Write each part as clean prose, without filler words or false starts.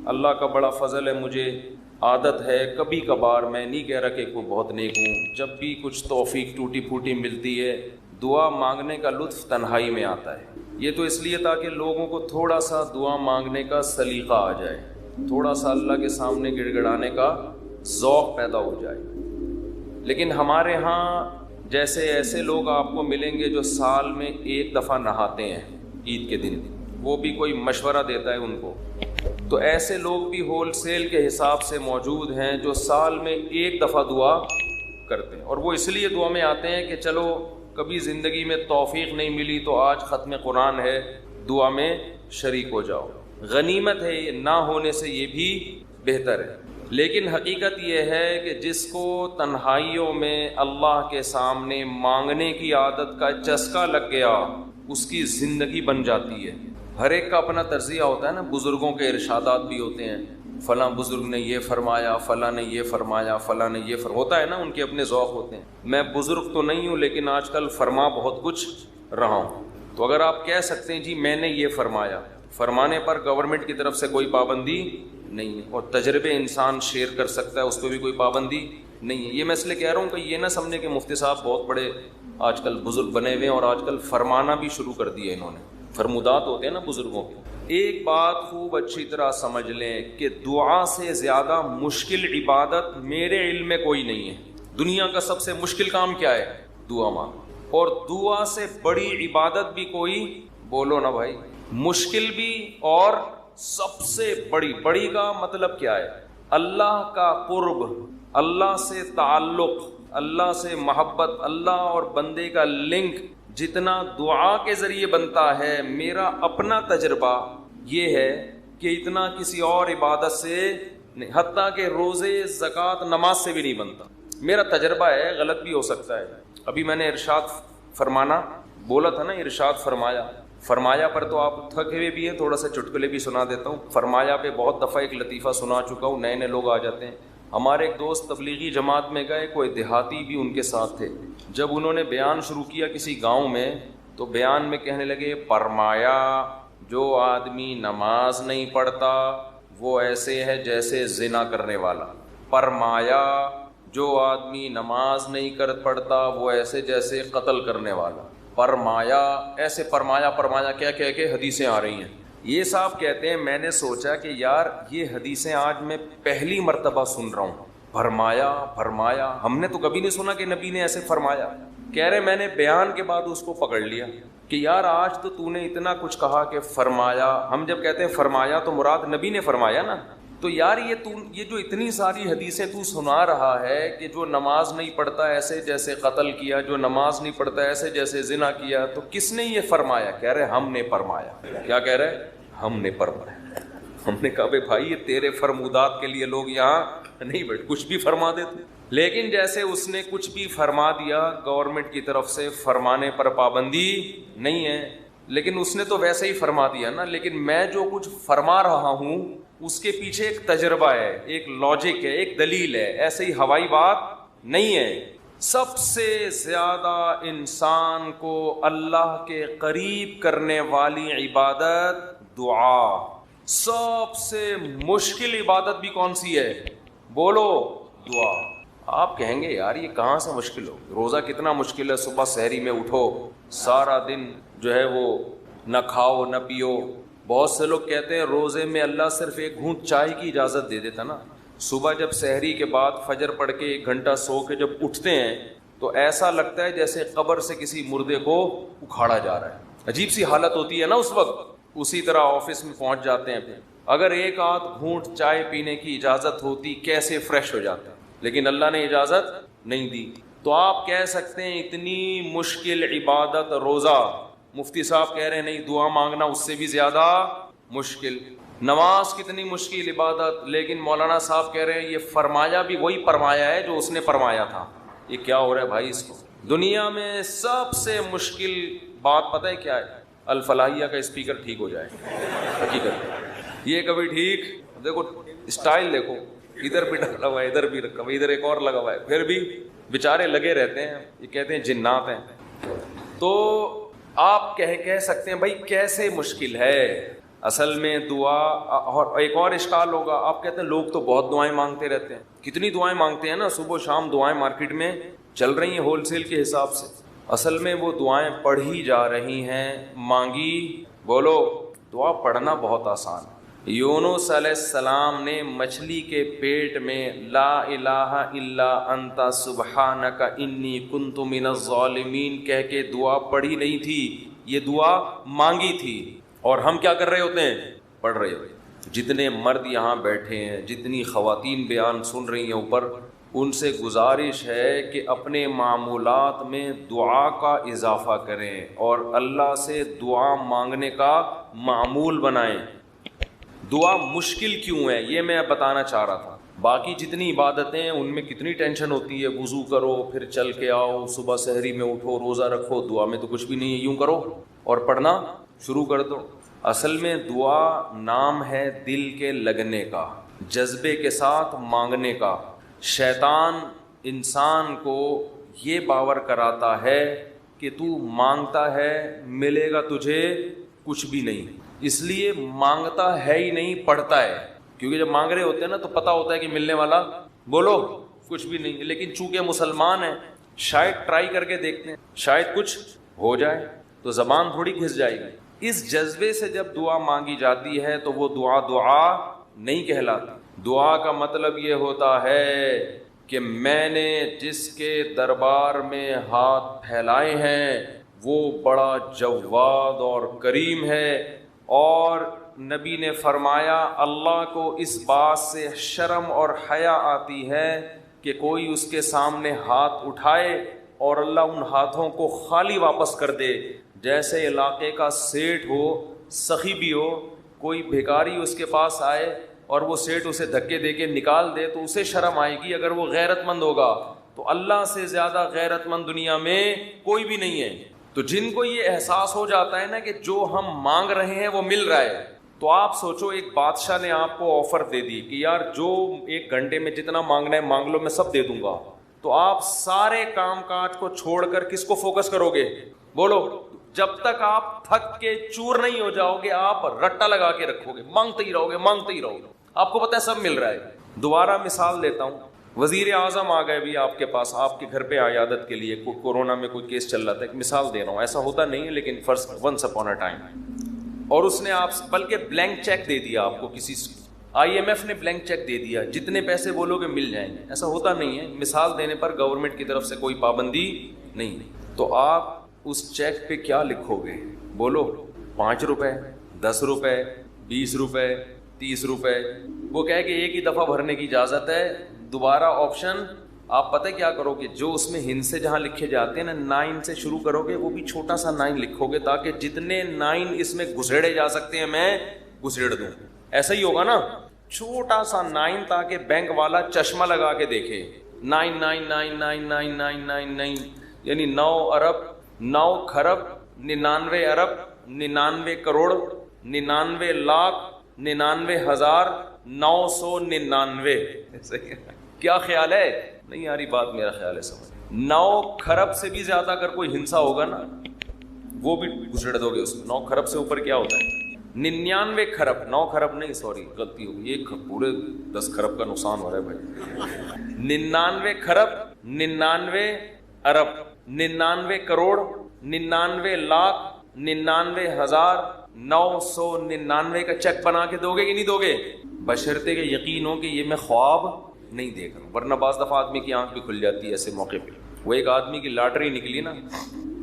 اللہ کا بڑا فضل ہے، مجھے عادت ہے کبھی کبھار، میں نہیں کہہ رہا کہ کوئی بہت نیک ہوں، جب بھی کچھ توفیق ٹوٹی پھوٹی ملتی ہے دعا مانگنے کا لطف تنہائی میں آتا ہے۔ یہ تو اس لیے تاکہ لوگوں کو تھوڑا سا دعا مانگنے کا سلیقہ آ جائے، تھوڑا سا اللہ کے سامنے گڑ گڑانے کا ذوق پیدا ہو جائے۔ لیکن ہمارے ہاں جیسے ایسے لوگ آپ کو ملیں گے جو سال میں ایک دفعہ نہاتے ہیں عید کے دن، وہ بھی کوئی مشورہ دیتا ہے ان کو، تو ایسے لوگ بھی ہول سیل کے حساب سے موجود ہیں جو سال میں ایک دفعہ دعا کرتے ہیں، اور وہ اس لیے دعا میں آتے ہیں کہ چلو کبھی زندگی میں توفیق نہیں ملی تو آج ختم قرآن ہے، دعا میں شریک ہو جاؤ۔ غنیمت ہے، یہ نہ ہونے سے یہ بھی بہتر ہے۔ لیکن حقیقت یہ ہے کہ جس کو تنہائیوں میں اللہ کے سامنے مانگنے کی عادت کا چسکا لگ گیا اس کی زندگی بن جاتی ہے۔ ہر ایک کا اپنا طرزیہ ہوتا ہے نا، بزرگوں کے ارشادات بھی ہوتے ہیں، فلاں بزرگ نے یہ فرمایا، فلاں نے یہ فرمایا، فلاں نے یہ ہوتا ہے نا، ان کے اپنے ذوق ہوتے ہیں۔ میں بزرگ تو نہیں ہوں لیکن آج کل فرما بہت کچھ رہا ہوں، تو اگر آپ کہہ سکتے ہیں جی میں نے یہ فرمایا، فرمانے پر گورنمنٹ کی طرف سے کوئی پابندی نہیں ہے، اور تجربے انسان شیئر کر سکتا ہے، اس پہ بھی کوئی پابندی نہیں ہے۔ یہ میں اس لیے کہہ رہا ہوں کہ یہ نہ سمجھے کہ مفتی صاحب بہت بڑے آج کل بزرگ بنے ہوئے ہیں اور آج کل فرمانا بھی شروع کر دیا انہوں نے، فرمودات ہوتے ہیں نا بزرگوں کے۔ ایک بات خوب اچھی طرح سمجھ لیں کہ دعا سے زیادہ مشکل عبادت میرے علم میں کوئی نہیں ہے۔ دنیا کا سب سے مشکل کام کیا ہے؟ دعا مانگ، اور دعا سے بڑی عبادت بھی کوئی، بولو نا بھائی، مشکل بھی اور سب سے بڑی کا مطلب کیا ہے؟ اللہ کا قرب، اللہ سے تعلق، اللہ سے محبت، اللہ اور بندے کا لنک جتنا دعا کے ذریعے بنتا ہے، میرا اپنا تجربہ یہ ہے کہ اتنا کسی اور عبادت سے نہیں، حتیٰ کہ روزے، زکوٰۃ، نماز سے بھی نہیں بنتا۔ میرا تجربہ ہے، غلط بھی ہو سکتا ہے۔ ابھی میں نے ارشاد فرمانا بولا تھا نا، ارشاد فرمایا، فرمایا پر تو آپ تھکے ہوئے بھی ہیں، تھوڑا سا چٹکلے بھی سنا دیتا ہوں۔ فرمایا پہ بہت دفعہ ایک لطیفہ سنا چکا ہوں، نئے لوگ آ جاتے ہیں۔ ہمارے ایک دوست تبلیغی جماعت میں گئے، کوئی دیہاتی بھی ان کے ساتھ تھے۔ جب انہوں نے بیان شروع کیا کسی گاؤں میں، تو بیان میں کہنے لگے، فرمایا جو آدمی نماز نہیں پڑھتا وہ ایسے ہے جیسے زنا کرنے والا، فرمایا جو آدمی نماز نہیں پڑھتا وہ ایسے جیسے قتل کرنے والا، فرمایا ایسے فرمایا کیا کہہ کے حدیثیں آ رہی ہیں۔ یہ صاحب کہتے ہیں میں نے سوچا کہ یار یہ حدیثیں آج میں پہلی مرتبہ سن رہا ہوں، فرمایا ہم نے تو کبھی نہیں سنا کہ نبی نے ایسے فرمایا۔ کہہ رہے میں نے بیان کے بعد اس کو پکڑ لیا کہ یار آج تو نے اتنا کچھ کہا کہ فرمایا، ہم جب کہتے ہیں فرمایا تو مراد نبی نے فرمایا نا، تو یار یہ جو اتنی ساری حدیثیں تو سنا رہا ہے کہ جو نماز نہیں پڑھتا ایسے جیسے قتل کیا، جو نماز نہیں پڑھتا ایسے جیسے زنا کیا، تو کس نے یہ فرمایا؟ کہہ رہے ہم نے فرمایا۔ کیا کہہ رہے؟ ہم نے فرمایا۔ ہم نے کہا بھائی یہ تیرے فرمودات کے لیے لوگ یہاں نہیں بیٹھ، کچھ بھی فرما دیتے۔ لیکن جیسے اس نے کچھ بھی فرما دیا، گورنمنٹ کی طرف سے فرمانے پر پابندی نہیں ہے، لیکن اس نے تو ویسے ہی فرما دیا نا، لیکن میں جو کچھ فرما رہا ہوں اس کے پیچھے ایک تجربہ ہے، ایک لاجک ہے، ایک دلیل ہے، ایسے ہی ہوائی بات نہیں ہے۔ سب سے زیادہ انسان کو اللہ کے قریب کرنے والی عبادت دعا۔ سب سے مشکل عبادت بھی کون سی ہے؟ بولو، دعا۔ آپ کہیں گے یار یہ کہاں سے مشکل ہو، روزہ کتنا مشکل ہے، صبح سحری میں اٹھو، سارا دن جو ہے وہ نہ کھاؤ نہ پیو۔ بہت سے لوگ کہتے ہیں روزے میں اللہ صرف ایک گھونٹ چائے کی اجازت دے دیتا نا۔ صبح جب سحری کے بعد فجر پڑھ کے 1 گھنٹہ سو کے جب اٹھتے ہیں تو ایسا لگتا ہے جیسے قبر سے کسی مردے کو اکھاڑا جا رہا ہے، عجیب سی حالت ہوتی ہے نا اس وقت۔ اسی طرح آفس میں پہنچ جاتے ہیں، پھر اگر ایک آدھ گھونٹ چائے پینے کی اجازت ہوتی کیسے فریش ہو جاتا، لیکن اللہ نے اجازت نہیں دی۔ تو آپ کہہ سکتے ہیں اتنی مشکل عبادت روزہ، مفتی صاحب کہہ رہے ہیں نہیں دعا مانگنا اس سے بھی زیادہ مشکل۔ نماز کتنی مشکل عبادت، لیکن مولانا صاحب کہہ رہے ہیں یہ فرمایا بھی وہی فرمایا ہے جو اس نے فرمایا تھا۔ یہ کیا ہو رہا ہے بھائی؟ اس کو دنیا میں سب سے مشکل بات پتہ ہے کیا ہے؟ الفلاحیہ کا اسپیکر ٹھیک ہو جائے۔ حقیقت یہ کبھی ٹھیک، دیکھو اسٹائل دیکھو، ادھر بھی ڈالا ہوا ہے، ادھر بھی رکھا ہوا ہے، ادھر ایک اور لگا ہوا ہے، پھر بھی بیچارے لگے رہتے ہیں، یہ کہتے ہیں جنات ہیں۔ تو آپ کہہ سکتے ہیں بھائی کیسے مشکل ہے؟ اصل میں دعا، اور ایک اور اشکال ہوگا، آپ کہتے ہیں لوگ تو بہت دعائیں مانگتے رہتے ہیں، کتنی دعائیں مانگتے ہیں نا، صبح و شام دعائیں مارکیٹ میں چل رہی ہیں ہول سیل کے حساب سے۔ اصل میں وہ دعائیں پڑھی جا رہی ہیں، مانگی، بولو، دعا پڑھنا بہت آسان ہے۔ یونس علیہ السلام نے مچھلی کے پیٹ میں لا الہ الا انت سبحانک انی کنت من الظالمین کہہ کے دعا پڑھی نہیں تھی، یہ دعا مانگی تھی۔ اور ہم کیا کر رہے ہوتے ہیں؟ پڑھ رہے ہوتے ہیں۔ جتنے مرد یہاں بیٹھے ہیں، جتنی خواتین بیان سن رہی ہیں اوپر، ان سے گزارش ہے کہ اپنے معمولات میں دعا کا اضافہ کریں اور اللہ سے دعا مانگنے کا معمول بنائیں۔ دعا مشکل کیوں ہے یہ میں بتانا چاہ رہا تھا۔ باقی جتنی عبادتیں ہیں ان میں کتنی ٹینشن ہوتی ہے، وضو کرو، پھر چل کے آؤ، صبح سحری میں اٹھو، روزہ رکھو، دعا میں تو کچھ بھی نہیں ہے، یوں کرو اور پڑھنا شروع کر دو۔ اصل میں دعا نام ہے دل کے لگنے کا، جذبے کے ساتھ مانگنے کا۔ شیطان انسان کو یہ باور کراتا ہے کہ تو مانگتا ہے ملے گا تجھے کچھ بھی نہیں، اس لیے مانگتا ہے ہی نہیں، پڑھتا ہے۔ کیونکہ جب مانگ رہے ہوتے ہیں نا تو پتہ ہوتا ہے کہ ملنے والا، بولو، کچھ بھی نہیں، لیکن چونکہ مسلمان ہیں شاید ٹرائی کر کے دیکھتے ہیں، شاید کچھ ہو جائے، تو زبان تھوڑی گھس جائے گی۔ اس جذبے سے جب دعا مانگی جاتی ہے تو وہ دعا نہیں کہلاتی۔ دعا کا مطلب یہ ہوتا ہے کہ میں نے جس کے دربار میں ہاتھ پھیلائے ہیں وہ بڑا جواد اور کریم ہے، اور نبی نے فرمایا اللہ کو اس بات سے شرم اور حیا آتی ہے کہ کوئی اس کے سامنے ہاتھ اٹھائے اور اللہ ان ہاتھوں کو خالی واپس کر دے۔ جیسے علاقے کا سیٹھ ہو، سخی بھی ہو، کوئی بھیکاری اس کے پاس آئے اور وہ سیٹھ اسے دھکے دے کے نکال دے تو اسے شرم آئے گی اگر وہ غیرت مند ہوگا، تو اللہ سے زیادہ غیرت مند دنیا میں کوئی بھی نہیں ہے۔ تو جن کو یہ احساس ہو جاتا ہے نا کہ جو ہم مانگ رہے ہیں وہ مل رہا ہے، تو آپ سوچو ایک بادشاہ نے آپ کو آفر دے دی کہ یار جو 1 گھنٹے میں جتنا مانگنا ہے مانگ لو، میں سب دے دوں گا، تو آپ سارے کام کاج کو چھوڑ کر کس کو فوکس کرو گے؟ بولو۔ جب تک آپ تھک کے چور نہیں ہو جاؤ گے آپ رٹا لگا کے رکھو گے، مانگتے ہی رہو گے، مانگتے ہی رہو گے، آپ کو پتہ ہے سب مل رہا ہے۔ دوبارہ مثال دیتا ہوں، وزیر اعظم آ گئے بھی آپ کے پاس، آپ کے گھر پہ عیادت کے لیے، کورونا میں کوئی کیس چل رہا تھا، ایک مثال دے رہا ہوں، ایسا ہوتا نہیں ہے لیکن فرض ونس اپون اے ٹائم، اور اس نے آپ بلکہ بلینک چیک دے دیا آپ کو، کسی IMF نے بلینک چیک دے دیا، جتنے پیسے بولو گے مل جائیں گے، ایسا ہوتا نہیں ہے، مثال دینے پر گورنمنٹ کی طرف سے کوئی پابندی نہیں، تو آپ اس چیک پہ کیا لکھو گے؟ بولو، 5 روپے، 10 روپے، 20 روپے، 30 روپے، وہ کہے کہ ایک ہی دفعہ بھرنے کی اجازت ہے، دوبارہ آپشن آپ پتہ کیا کرو گے، جو اس میں ہند سے جہاں لکھے جاتے ہیں نا 9 سے شروع کرو گے، وہ بھی چھوٹا سا 9 لکھو گے تاکہ جتنے 9 اس میں گھسیڑے جا سکتے ہیں میں گھسیڑ دوں، ایسا ہی ہوگا نا، چھوٹا سا 9 تاکہ بینک والا چشمہ لگا کے دیکھے، 9999999 یعنی 9 ارب 9 کھرب 99 ارب 99 کروڑ 99 لاکھ 99,999۔ کیا خیال ہے؟ نہیں آ رہی بات، میرا خیال ہے سمجھ۔ 9 کھرب سے بھی زیادہ اگر کوئی ہنسا ہوگا نا وہ بھی گھسڑ دو گے اس میں۔ 9 کھرب سے اوپر کیا ہوتا ہے؟ 99 کھرب، 9 کھرب نہیں، سوری غلطی ہوگی، یہ پورے 10 کھرب کا نقصان ہو رہا ہے بھائی۔ 99 کھرب 99 ارب 99 کروڑ 99 لاکھ 99,999 کا چیک بنا کے دو گے کہ نہیں دو گے؟ بشرطے کہ یقین ہو کہ یہ میں خواب نہیں دیکھ رہا ہوں، ورنہ بعض دفعہ آدمی کی آنکھ بھی کھل جاتی ہے ایسے موقع پہ۔ وہ ایک آدمی کی لاٹری نکلی نا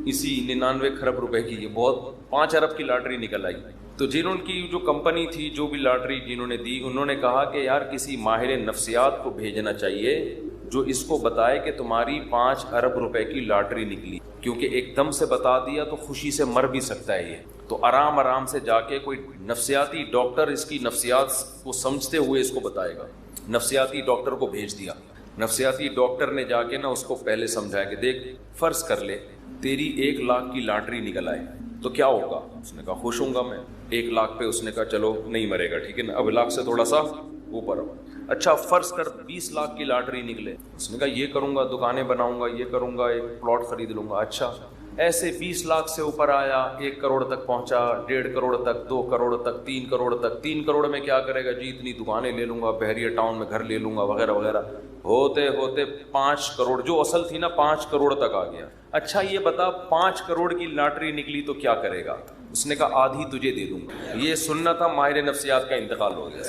اسی 99 کھرب روپے کی، یہ بہت 5 ارب کی لاٹری نکل آئی، تو جنہوں کی جو کمپنی تھی جو بھی لاٹری جنہوں نے دی، انہوں نے کہا کہ یار کسی ماہر نفسیات کو بھیجنا چاہیے جو اس کو بتائے کہ تمہاری 5 ارب روپے کی لاٹری نکلی، کیونکہ ایک دم سے بتا دیا تو خوشی سے مر بھی سکتا ہے یہ، تو آرام آرام سے جا کے کوئی نفسیاتی ڈاکٹر اس کی نفسیات کو سمجھتے ہوئے اس کو بتائے گا۔ نفسیاتی ڈاکٹر کو بھیج دیا، نفسیاتی ڈاکٹر نے جا کے نا اس کو پہلے سمجھایا کہ دیکھ فرض کر لے تیری 1 لاکھ کی لاٹری نکل آئے تو کیا ہوگا؟ اس نے کہا خوش ہوں گا میں۔ 1 لاکھ پہ اس نے کہا چلو نہیں مرے گا، ٹھیک ہے نا، اب لاکھ سے تھوڑا سا اوپر ہو۔ اچھا فرض کر 20 لاکھ کی لاٹری نکلے، اس نے کہا یہ کروں گا، دکانیں بناؤں گا، یہ کروں گا، ایک پلاٹ خرید لوں گا۔ اچھا ایسے 20 لاکھ سے اوپر آیا، 1 کروڑ تک پہنچا، 1.5 کروڑ تک، 2 کروڑ تک، 3 کروڑ تک۔ 3 کروڑ میں کیا کرے گا جی، اتنی دکانیں لے لوں گا، بحریہ ٹاؤن میں گھر لے لوں گا وغیرہ وغیرہ۔ ہوتے ہوتے 5 کروڑ، جو اصل تھی نا 5 کروڑ تک آ گیا۔ اچھا یہ بتا 5 کروڑ کی لاٹری نکلی تو کیا کرے گا؟ اس نے کہا آدھی تجھے دے دوں گا۔ یہ سننا تھا، ماہر نفسیات کا انتقال ہو گیا۔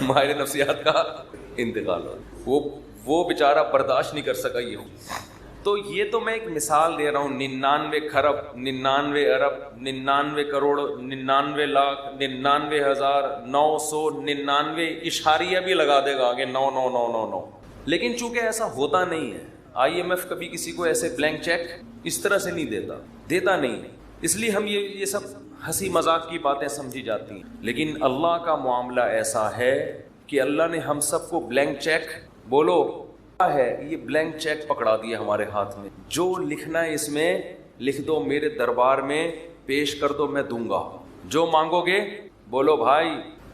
ماہر نفسیات کا انتقال ہو، وہ بیچارہ برداشت نہیں کر سکا یہ۔ تو یہ تو میں ایک مثال دے رہا ہوں، 99 کھرب، 99 ارب، 99 کروڑ، 99 لاکھ، 99,999 اشاریہ بھی لگا دے گا آگے، 99999۔ لیکن چونکہ ایسا ہوتا نہیں ہے، IMF کبھی کسی کو ایسے بلینک چیک اس طرح سے نہیں دیتا نہیں، اس لیے ہم یہ سب ہنسی مذاق کی باتیں سمجھی جاتی ہیں۔ لیکن اللہ کا معاملہ ایسا ہے کہ اللہ نے ہم سب کو بلینک چیک، بولو ہے، یہ بلینک چیک پکڑا دیا ہمارے ہاتھ میں، جو لکھنا ہے اس میں لکھ دو، میرے دربار میں پیش کر دو، میں دوں گا جو مانگو گے۔ بولو بھائی،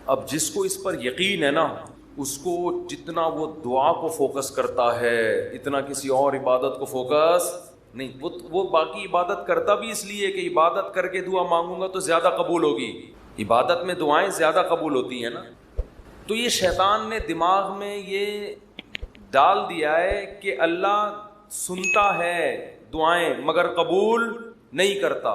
اب جس کو اس پر یقین ہے نا، اس کو جتنا وہ دعا کو فوکس کرتا ہے اتنا کسی اور عبادت کو فوکس نہیں۔ وہ باقی عبادت کرتا بھی اس لیے کہ عبادت کر کے دعا مانگوں گا تو زیادہ قبول ہوگی، عبادت میں دعائیں زیادہ قبول ہوتی ہیں نا۔ تو یہ شیطان نے دماغ میں یہ ڈال دیا ہے کہ اللہ سنتا ہے دعائیں مگر قبول نہیں کرتا،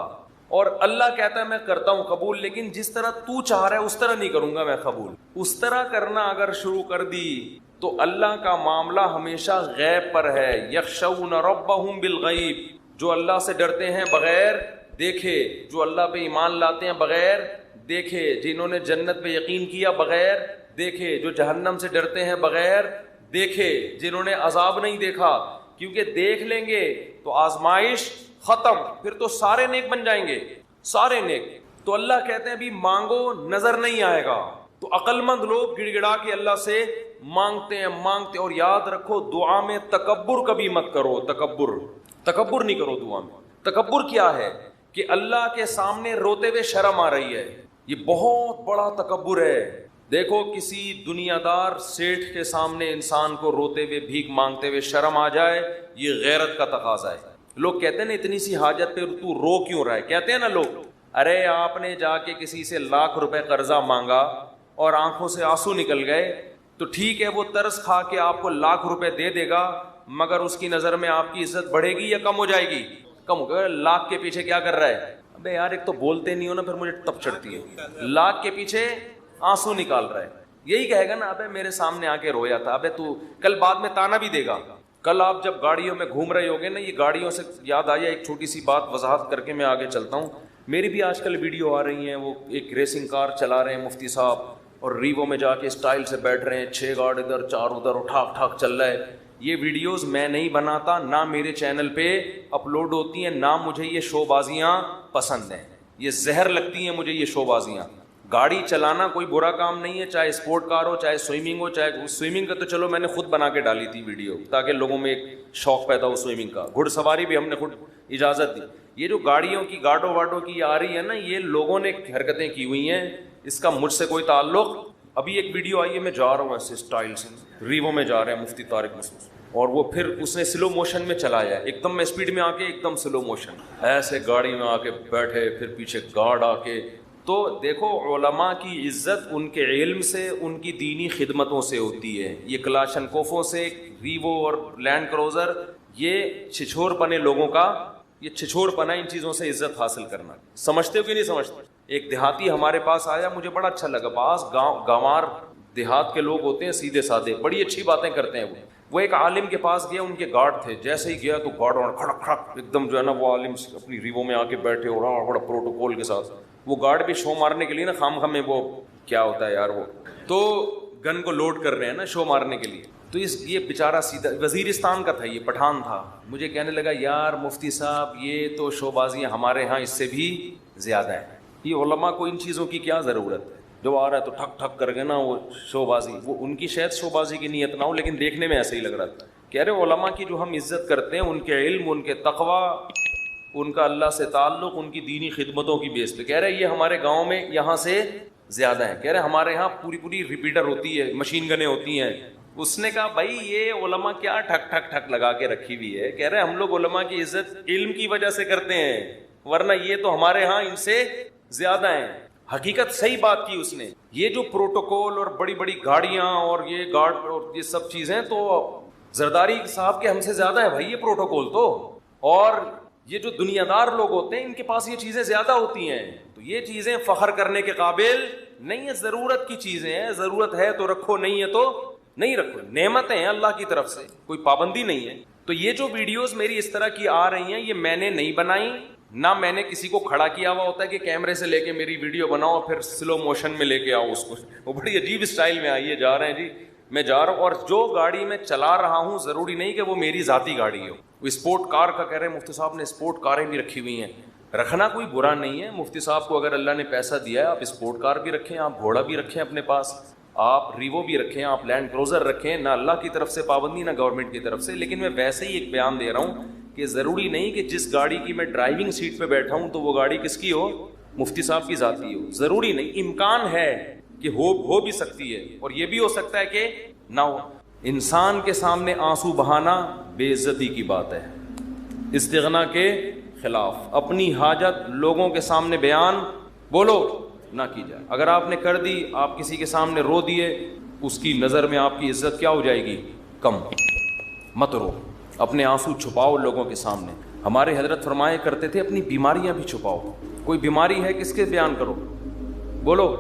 اور اللہ کہتا ہے میں کرتا ہوں قبول، لیکن جس طرح تو چاہ رہا ہے اس طرح نہیں کروں گا میں قبول۔ اس طرح کرنا اگر شروع کر دی تو اللہ کا معاملہ ہمیشہ غیب پر ہے۔ یخشون ربہم بالغیب، جو اللہ سے ڈرتے ہیں بغیر دیکھے، جو اللہ پہ ایمان لاتے ہیں بغیر دیکھے، جنہوں نے جنت پہ یقین کیا بغیر دیکھے، جو جہنم سے ڈرتے ہیں بغیر دیکھے، جنہوں نے عذاب نہیں دیکھا، کیونکہ دیکھ لیں گے تو آزمائش ختم، پھر تو سارے نیک بن جائیں گے، سارے نیک۔ تو اللہ کہتے ہیں بھی مانگو نظر نہیں آئے گا، تو عقل مند لوگ گڑ گڑا کے اللہ سے مانگتے ہیں۔ اور یاد رکھو دعا میں تکبر کبھی مت کرو، تکبر نہیں کرو دعا میں۔ تکبر کیا ہے کہ اللہ کے سامنے روتے ہوئے شرم آ رہی ہے، یہ بہت بڑا تکبر ہے۔ دیکھو کسی دنیا دار سیٹھ کے سامنے انسان کو روتے ہوئے بھیک مانگتے ہوئے شرم آ جائے، یہ غیرت کا تقاضا ہے۔ لوگ کہتے ہیں نا اتنی سی حاجت پہ تو رو کیوں رہا ہے، کہتے ہیں نا لوگ، ارے آپ نے جا کے کسی سے 1,00,000 روپے قرضہ مانگا اور آنکھوں سے آنسو نکل گئے تو ٹھیک ہے وہ ترس کھا کے آپ کو 1,00,000 روپے دے دے گا، مگر اس کی نظر میں آپ کی عزت بڑھے گی یا کم ہو جائے گی؟ کم ہو گیا۔ 1,00,000 کے پیچھے کیا کر رہا ہے؟ ابے یار ایک تو بولتے نہیں ہو نا، پھر مجھے تپ چڑھتی ہے۔ 1,00,000 کے پیچھے آنسو نکال رہا ہے، یہی کہے گا نا ابے میرے سامنے آ کے رویا تھا، ابے تو کل بعد میں تانا بھی دے گا۔ کل آپ جب گاڑیوں میں گھوم رہے ہوگے نا، یہ گاڑیوں سے یاد آیا ایک چھوٹی سی بات وضاحت کر کے میں آگے چلتا ہوں۔ میری بھی آج کل ویڈیو آ رہی ہیں، وہ ایک ریسنگ کار چلا رہے ہیں مفتی صاحب اور ریوو میں جا کے اسٹائل سے بیٹھ رہے ہیں، 6 گارڈ ادھر 4 ادھر، ٹھاک ٹھاک چل رہا ہے۔ یہ ویڈیوز میں نہیں بناتا، نہ میرے چینل پہ اپلوڈ ہوتی ہیں، نہ مجھے یہ شو بازیاں پسند ہیں، یہ زہر لگتی ہیں مجھے یہ شو بازیاں۔ گاڑی چلانا کوئی برا کام نہیں ہے، چاہے اسپورٹ کار ہو، چاہے سوئمنگ ہو، چاہے سوئمنگ کا تو چلو میں نے خود بنا کے ڈالی تھی ویڈیو تاکہ لوگوں میں ایک شوق پیدا ہو سوئمنگ کا، گھڑ سواری بھی ہم نے خود اجازت دی۔ یہ جو گاڑیوں کی گاڑوں واڈوں کی آ رہی ہے نا، یہ لوگوں نے حرکتیں کی ہوئی ہیں، اس کا مجھ سے کوئی تعلق۔ ابھی ایک ویڈیو آئی ہے، میں جا رہا ہوں ایسے اسٹائل سے، ریوو میں جا رہے ہیں مفتی طارق مسعود، اور وہ پھر اس نے سلو موشن میں چلایا ہے، ایک دم میں اسپیڈ میں آ کے ایک دم سلو موشن، ایسے گاڑی میں آ کے بیٹھے، پھر پیچھے گارڈ آ کے۔ تو دیکھو علماء کی عزت ان کے علم سے، ان کی دینی خدمتوں سے ہوتی ہے۔ یہ کلاشن کوفوں سے، ریوو اور لینڈ کروزر، یہ چھچور پنے لوگوں کا، یہ چھچور پنا ان چیزوں سے عزت حاصل کرنا۔ سمجھتے ہو کہ نہیں سمجھتے؟ ایک دیہاتی ہمارے پاس آیا، مجھے بڑا اچھا لگا۔ بعض گاوار دیہات کے لوگ ہوتے ہیں سیدھے سادے، بڑی اچھی باتیں کرتے ہیں۔ وہ ایک عالم کے پاس گیا، ان کے گارڈ تھے، جیسے ہی گیا تو گارڈ کھڑک کھڑک ایک دم جو ہے نا، وہ عالم اپنی ریوو میں آ کے بیٹھے اور بڑا پروٹوکول کے ساتھ۔ وہ گارڈ بھی شو مارنے کے لیے نا، خام میں وہ کیا ہوتا ہے یار، وہ تو گن کو لوڈ کر رہے ہیں نا شو مارنے کے لیے۔ تو یہ بیچارہ سیدھا وزیرستان کا تھا، یہ پٹھان تھا، مجھے کہنے لگا یار مفتی صاحب یہ تو شو بازیاں ہمارے ہاں اس سے بھی زیادہ ہیں، یہ علماء کو ان چیزوں کی کیا ضرورت ہے؟ جو آ رہا ہے تو ٹھک ٹھک کر کے نا وہ شو بازی، وہ ان کی شاید شو بازی کی نیت نہ ہو، لیکن دیکھنے میں ایسے ہی لگ رہا تھا۔ کہہ رہے علماء کی جو ہم عزت کرتے ہیں، ان کے علم، ان کے تقویٰ، ان کا اللہ سے تعلق، ان کی دینی خدمتوں کی بیس پہ، کہہ رہے یہ ہمارے گاؤں میں یہاں سے زیادہ ہیں۔ کہہ رہے ہمارے یہاں پوری ریپیٹر ہوتی ہے، مشین گنیں ہوتی ہیں، اس نے کہا بھائی یہ علماء کیا ٹھک ٹھک ٹھک لگا کے رکھی ہوئی ہے, کہہ رہے ہم لوگ علماء کی عزت علم کی وجہ سے کرتے ہیں, ورنہ یہ تو ہمارے ہاں ان سے زیادہ ہیں. حقیقت صحیح بات کی اس نے. یہ جو پروٹوکول اور بڑی بڑی گاڑیاں اور یہ گارڈ اور یہ سب چیزیں تو زرداری صاحب کے ہم سے زیادہ ہے بھائی یہ پروٹوکول تو, اور یہ جو دنیا دار لوگ ہوتے ہیں ان کے پاس یہ چیزیں زیادہ ہوتی ہیں. تو یہ چیزیں فخر کرنے کے قابل نہیں ہے, ضرورت کی چیزیں ہیں, ضرورت ہے تو رکھو, نہیں ہے تو نہیں رکھو. نعمتیں ہیں اللہ کی طرف سے, کوئی پابندی نہیں ہے. تو یہ جو ویڈیوز میری اس طرح کی آ رہی ہیں یہ میں نے نہیں بنائی, نہ میں نے کسی کو کھڑا کیا ہوا ہوتا ہے کہ کیمرے سے لے کے میری ویڈیو بناؤ پھر سلو موشن میں لے کے آؤ اس کو. وہ بڑی عجیب اسٹائل میں آئیے جا رہے ہیں جی میں جا رہا ہوں, اور جو گاڑی میں چلا رہا ہوں ضروری نہیں کہ وہ میری ذاتی گاڑی ہو. وہ اسپورٹ کار کا کہہ رہے ہیں مفتی صاحب نے اسپورٹ کاریں بھی رکھی ہوئی ہیں, رکھنا کوئی برا نہیں ہے. مفتی صاحب کو اگر اللہ نے پیسہ دیا ہے آپ اسپورٹ کار بھی رکھیں, آپ گھوڑا بھی رکھیں اپنے پاس, آپ ریوو بھی رکھیں, آپ لینڈ کروزر رکھیں, نہ اللہ کی طرف سے پابندی نہ گورنمنٹ کی طرف سے. لیکن میں ویسے ہی ایک بیان دے رہا ہوں کہ ضروری نہیں کہ جس گاڑی کی میں ڈرائیونگ سیٹ پہ بیٹھا ہوں تو وہ گاڑی کس کی ہو, مفتی صاحب کی ذاتی ہو. ضروری نہیں, امکان ہے کہ ہو بھی سکتی ہے, اور یہ بھی ہو سکتا ہے کہ نہ ہو. انسان کے سامنے آنسو بہانا بے عزتی کی بات ہے, استغنا کے خلاف. اپنی حاجت لوگوں کے سامنے بیان بولو نہ کی جائے. اگر آپ نے کر دی, آپ کسی کے سامنے رو دیے, اس کی نظر میں آپ کی عزت کیا ہو جائے گی, کم. مت رو, اپنے آنسو چھپاؤ لوگوں کے سامنے. ہمارے حضرت فرمایا کرتے تھے اپنی بیماریاں بھی چھپاؤ. کوئی بیماری ہے کس کے بیان کرو, بولو.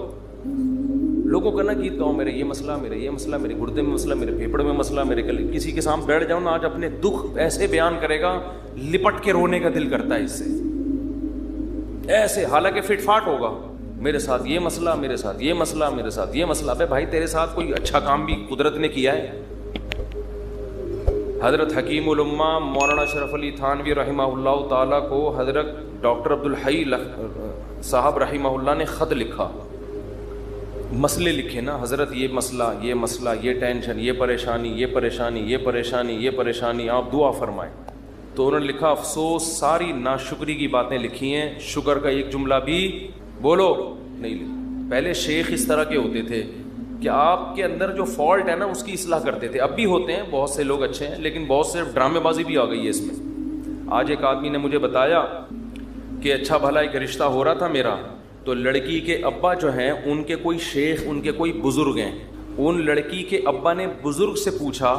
لوگوں کا نہ گیت گاؤں میرے یہ مسئلہ, میرے یہ مسئلہ, میرے گردے میں مسئلہ, میرے پھیپڑے میں مسئلہ, میرے گلے. کسی کے سامنے بیٹھ جاؤ نا آج اپنے دکھ ایسے بیان کرے گا لپٹ کے رونے کا دل کرتا ہے اس سے, ایسے, حالانکہ فٹ فاٹ ہوگا. میرے ساتھ یہ مسئلہ, میرے ساتھ یہ مسئلہ, میرے ساتھ یہ مسئلہ. بھائی تیرے ساتھ کوئی اچھا کام بھی قدرت نے کیا ہے. حضرت حکیم الامہ مولانا اشرف علی تھانوی رحمہ اللہ تعالیٰ کو حضرت ڈاکٹر عبدالحی صاحب رحمہ اللہ نے خط لکھا, مسئلے لکھے نا, حضرت یہ مسئلہ, یہ مسئلہ, یہ ٹینشن, یہ پریشانی, یہ پریشانی, یہ پریشانی, یہ پریشانی, آپ دعا فرمائیں. تو انہوں نے لکھا افسوس ساری ناشکری کی باتیں لکھی ہیں, شکر کا ایک جملہ بھی بولو نہیں لکھا. پہلے شیخ اس طرح کے ہوتے تھے کہ آپ کے اندر جو فالٹ ہے نا اس کی اصلاح کرتے تھے. اب بھی ہوتے ہیں, بہت سے لوگ اچھے ہیں, لیکن بہت سے ڈرامے بازی بھی آ گئی ہے اس میں. آج ایک آدمی نے مجھے بتایا کہ اچھا بھلا ایک رشتہ ہو رہا تھا میرا, تو لڑکی کے ابا جو ہیں ان کے کوئی شیخ, ان کے کوئی بزرگ ہیں. ان لڑکی کے ابا نے بزرگ سے پوچھا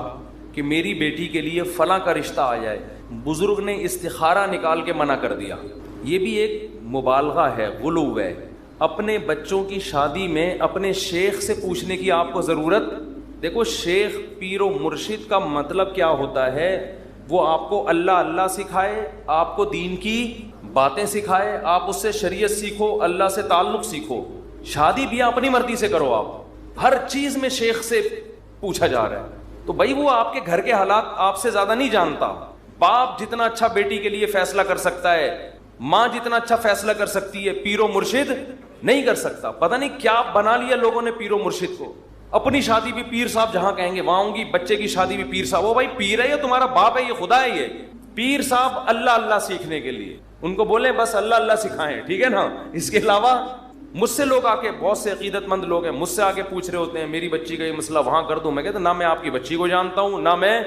کہ میری بیٹی کے لیے فلاں کا رشتہ آ جائے. بزرگ نے استخارہ نکال کے منع کر دیا. یہ بھی ایک مبالغہ ہے, غلو ہے. اپنے بچوں کی شادی میں اپنے شیخ سے پوچھنے کی آپ کو ضرورت. دیکھو شیخ پیر و مرشد کا مطلب کیا ہوتا ہے, وہ آپ کو اللہ اللہ سکھائے, آپ کو دین کی باتیں سکھائے, آپ اس سے شریعت سیکھو, اللہ سے تعلق سیکھو. شادی بھی اپنی مرضی سے کرو. آپ ہر چیز میں شیخ سے پوچھا جا رہا ہے. تو بھائی وہ آپ کے گھر کے حالات آپ سے زیادہ نہیں جانتا. باپ جتنا اچھا بیٹی کے لیے فیصلہ کر سکتا ہے, ماں جتنا اچھا فیصلہ کر سکتی ہے, پیر و مرشد نہیں کر سکتا. پتہ نہیں کیا بنا لیا لوگوں نے پیر و مرشد کو. اپنی شادی بھی پیر صاحب جہاں کہیں گے وہاں ہوں گی, بچے کی شادی بھی پیر صاحب. وہ بھائی پیر ہے یا تمہارا باپ ہے, یہ خدا ہے. یہ پیر صاحب اللہ اللہ سیکھنے کے لیے, ان کو بولیں بس اللہ اللہ سکھائیں, ٹھیک ہے نا. اس کے علاوہ مجھ سے لوگ آ کے, بہت سے عقیدت مند لوگ ہیں, مجھ سے آ کے پوچھ رہے ہوتے ہیں میری بچی کا یہ مسئلہ وہاں کر دوں. میں کہتا نہ میں آپ کی بچی کو جانتا ہوں, نہ میں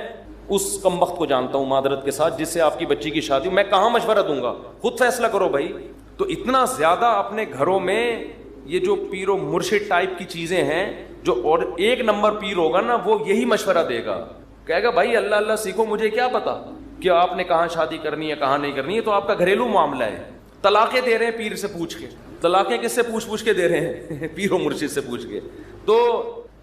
اس کمبخت کو جانتا ہوں معذرت کے ساتھ جس سے آپ کی بچی کی شادی. میں کہاں مشورہ دوں گا, خود فیصلہ کرو بھائی. تو اتنا زیادہ اپنے گھروں میں یہ جو پیر و مرشد ٹائپ کی چیزیں ہیں, جو اور ایک نمبر پیر ہوگا نا وہ یہی مشورہ دے گا, کہے گا بھائی اللہ اللہ سیکھو, مجھے کیا پتا کہ آپ نے کہاں شادی کرنی ہے کہاں نہیں کرنی ہے. تو آپ کا گھریلو معاملہ ہے. طلاقیں دے رہے ہیں پیر سے پوچھ کے. طلاقیں کس سے پوچھ کے دے رہے ہیں, پیر و مرشد سے پوچھ کے. تو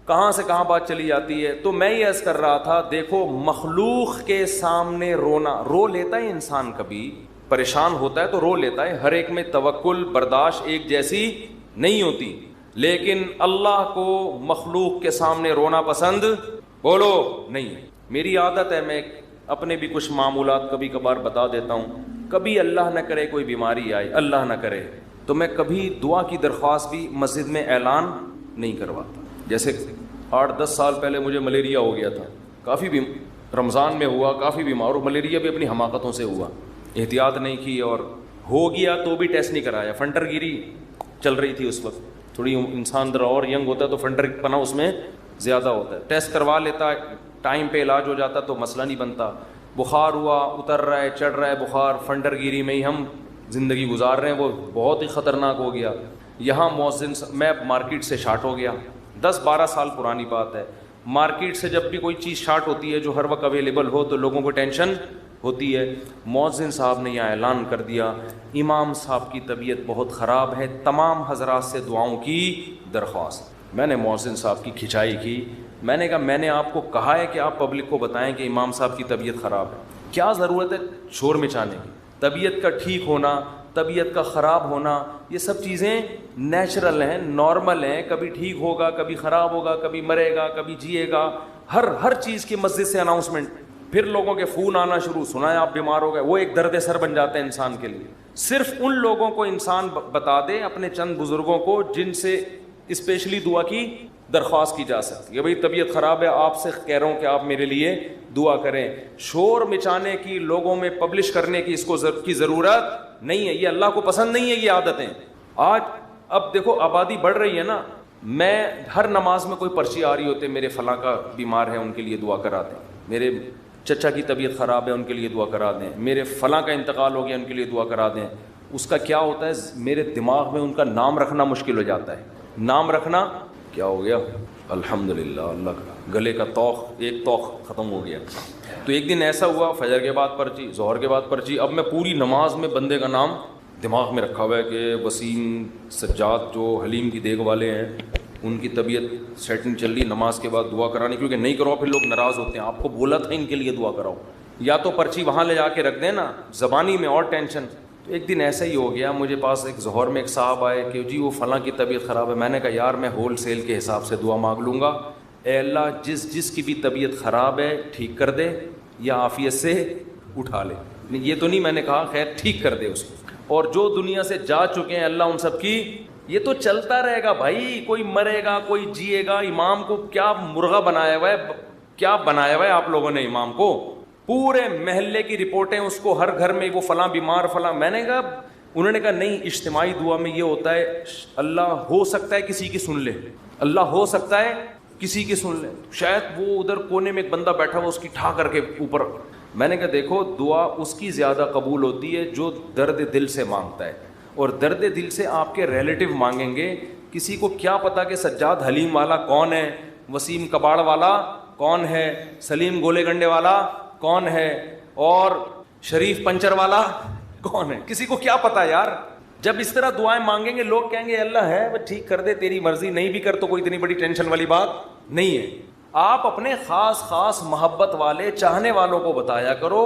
کہاں سے کہاں بات چلی جاتی ہے. تو میں یہ عرض کر رہا تھا, دیکھو مخلوق کے سامنے رونا, رو لیتا ہے انسان, کبھی پریشان ہوتا ہے تو رو لیتا ہے. ہر ایک میں توکل برداشت ایک جیسی نہیں ہوتی, لیکن اللہ کو مخلوق کے سامنے رونا پسند بولو نہیں. میری عادت ہے, میں اپنے بھی کچھ معمولات کبھی کبھار بتا دیتا ہوں. کبھی اللہ نہ کرے کوئی بیماری آئے, اللہ نہ کرے, تو میں کبھی دعا کی درخواست بھی مسجد میں اعلان نہیں کرواتا. جیسے 8-10 سال پہلے مجھے ملیریا ہو گیا تھا, کافی رمضان میں ہوا, کافی بیمار. اور ملیریا بھی اپنی حماقتوں سے ہوا, احتیاط نہیں کی, اور ہو گیا تو بھی ٹیسٹ نہیں کرایا. فنٹر گیری چل رہی تھی اس وقت, تھوڑی انسان ذرا اور ینگ ہوتا ہے تو فنٹر پنا اس میں زیادہ ہوتا ہے. ٹیسٹ کروا لیتا, ٹائم پہ علاج ہو جاتا تو مسئلہ نہیں بنتا. بخار ہوا, اتر رہا ہے, چڑھ رہا ہے بخار, فنڈر گیری میں ہی ہم زندگی گزار رہے ہیں, وہ بہت ہی خطرناک ہو گیا. یہاں مؤذن, میں مارکیٹ سے شارٹ ہو گیا, 10-12 سال پرانی بات ہے. مارکیٹ سے جب بھی کوئی چیز شارٹ ہوتی ہے جو ہر وقت اویلیبل ہو تو لوگوں کو ٹینشن ہوتی ہے. مؤذن صاحب نے یہاں اعلان کر دیا امام صاحب کی طبیعت بہت خراب ہے, تمام حضرات سے دعاؤں کی درخواست. میں نے مؤذن صاحب کی کھچائی کی, میں نے کہا میں نے آپ کو کہا ہے کہ آپ پبلک کو بتائیں کہ امام صاحب کی طبیعت خراب ہے, کیا ضرورت ہے شور مچانے کی؟ طبیعت کا ٹھیک ہونا, طبیعت کا خراب ہونا, یہ سب چیزیں نیچرل ہیں, نارمل ہیں. کبھی ٹھیک ہوگا, کبھی خراب ہوگا, کبھی مرے گا, کبھی جیے گا. ہر چیز کی مسجد سے اناؤنسمنٹ. پھر لوگوں کے فون آنا شروع, سنا ہے آپ بیمار ہو گئے, وہ ایک درد سر بن جاتا ہے انسان کے لیے. صرف ان لوگوں کو انسان بتا دے, اپنے چند بزرگوں کو جن سے اسپیشلی دعا کی درخواست کی جا سکتی ہے. بھئی طبیعت خراب ہے, آپ سے کہہ رہا ہوں کہ آپ میرے لیے دعا کریں. شور مچانے کی, لوگوں میں پبلش کرنے کی اس کو کی ضرورت نہیں ہے. یہ اللہ کو پسند نہیں ہے یہ عادتیں. آج اب دیکھو آبادی بڑھ رہی ہے نا, میں ہر نماز میں کوئی پرچی آ رہی ہوتے میرے فلاں کا بیمار ہے ان کے لیے دعا کرا دیں, میرے چچا کی طبیعت خراب ہے ان کے لیے دعا کرا دیں, میرے فلاں کا انتقال ہو گیا ان کے لیے دعا کرا دیں. اس کا کیا ہوتا ہے, میرے دماغ میں ان کا نام رکھنا مشکل ہو جاتا ہے. نام رکھنا کیا ہو گیا, الحمدللہ اللہ کا گلے کا توق, ایک توق ختم ہو گیا. تو ایک دن ایسا ہوا, فجر کے بعد پرچی, ظہر کے بعد پرچی. اب میں پوری نماز میں بندے کا نام دماغ میں رکھا ہوا ہے کہ وسیم سجاد جو حلیم کی دیگ والے ہیں ان کی طبیعت سیٹنگ چل رہی, نماز کے بعد دعا کرانی, کیونکہ نہیں کرو پھر لوگ ناراض ہوتے ہیں. آپ کو بولا تھا ان کے لیے دعا کراؤ. یا تو پرچی وہاں لے جا کے رکھ دیں نا, زبانی میں اور ٹینشن. تو ایک دن ایسا ہی ہو گیا, مجھے پاس ایک ظہر میں ایک صاحب آئے کہ جی وہ فلاں کی طبیعت خراب ہے. میں نے کہا یار میں ہول سیل کے حساب سے دعا مانگ لوں گا, اے اللہ جس کی بھی طبیعت خراب ہے ٹھیک کر دے یا عافیت سے اٹھا لے. یہ تو نہیں میں نے کہا خیر ٹھیک کر دے اس کو. اور جو دنیا سے جا چکے ہیں اللہ ان سب کی, یہ تو چلتا رہے گا بھائی, کوئی مرے گا کوئی جیے گا. امام کو کیا مرغا بنایا ہوا ہے, کیا بنایا ہوا ہے آپ لوگوں نے امام کو, پورے محلے کی رپورٹیں اس کو, ہر گھر میں وہ فلاں بیمار فلاں. میں نے کہا, انہوں نے کہا نہیں اجتماعی دعا میں یہ ہوتا ہے اللہ ہو سکتا ہے کسی کی سن لے, اللہ ہو سکتا ہے کسی کی سن لے. شاید وہ ادھر کونے میں ایک بندہ بیٹھا ہوا اس کی ٹھا کر کے اوپر. میں نے کہا دیکھو دعا اس کی زیادہ قبول ہوتی ہے جو درد دل سے مانگتا ہے, اور درد دل سے آپ کے ریلیٹو مانگیں گے. کسی کو کیا پتا کہ سجاد حلیم والا کون ہے, وسیم کباڑ والا کون ہے, سلیم گولے گنڈے والا کون ہے, اور شریف پنچر والا کون ہے, کسی کو کیا پتا یار. جب اس طرح دعائیں مانگیں گے لوگ کہیں گے اللہ ہے وہ ٹھیک کر دے, تیری مرضی, نہیں بھی کر تو کوئی اتنی بڑی ٹینشن والی بات نہیں ہے. آپ اپنے خاص محبت والے چاہنے والوں کو بتایا کرو.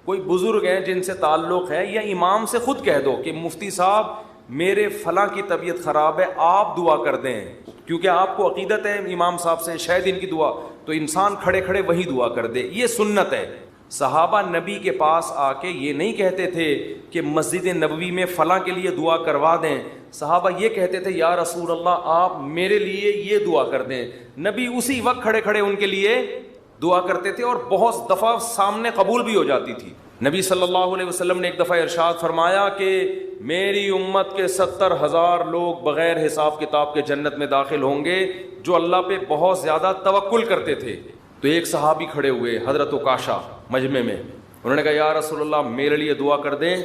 کوئی بزرگ ہیں جن سے تعلق ہے, یا امام سے خود کہہ دو کہ مفتی صاحب میرے فلاں کی طبیعت خراب ہے آپ دعا کر دیں, کیونکہ آپ کو عقیدت ہے امام صاحب سے شاید ان کی دعا, تو انسان کھڑے کھڑے وہی دعا کر دے. یہ سنت ہے. صحابہ نبی کے پاس آ کے یہ نہیں کہتے تھے کہ مسجد نبوی میں فلاں کے لیے دعا کروا دیں. صحابہ یہ کہتے تھے یا رسول اللہ آپ میرے لیے یہ دعا کر دیں. نبی اسی وقت کھڑے کھڑے ان کے لیے دعا کرتے تھے, اور بہت دفعہ سامنے قبول بھی ہو جاتی تھی. نبی صلی اللہ علیہ وسلم نے ایک دفعہ ارشاد فرمایا کہ میری امت کے 70,000 لوگ بغیر حساب کتاب کے جنت میں داخل ہوں گے جو اللہ پہ بہت زیادہ توکل کرتے تھے. تو ایک صحابی کھڑے ہوئے حضرت عکاشہ مجمع میں, انہوں نے کہا یا رسول اللہ میرے لیے دعا کر دیں,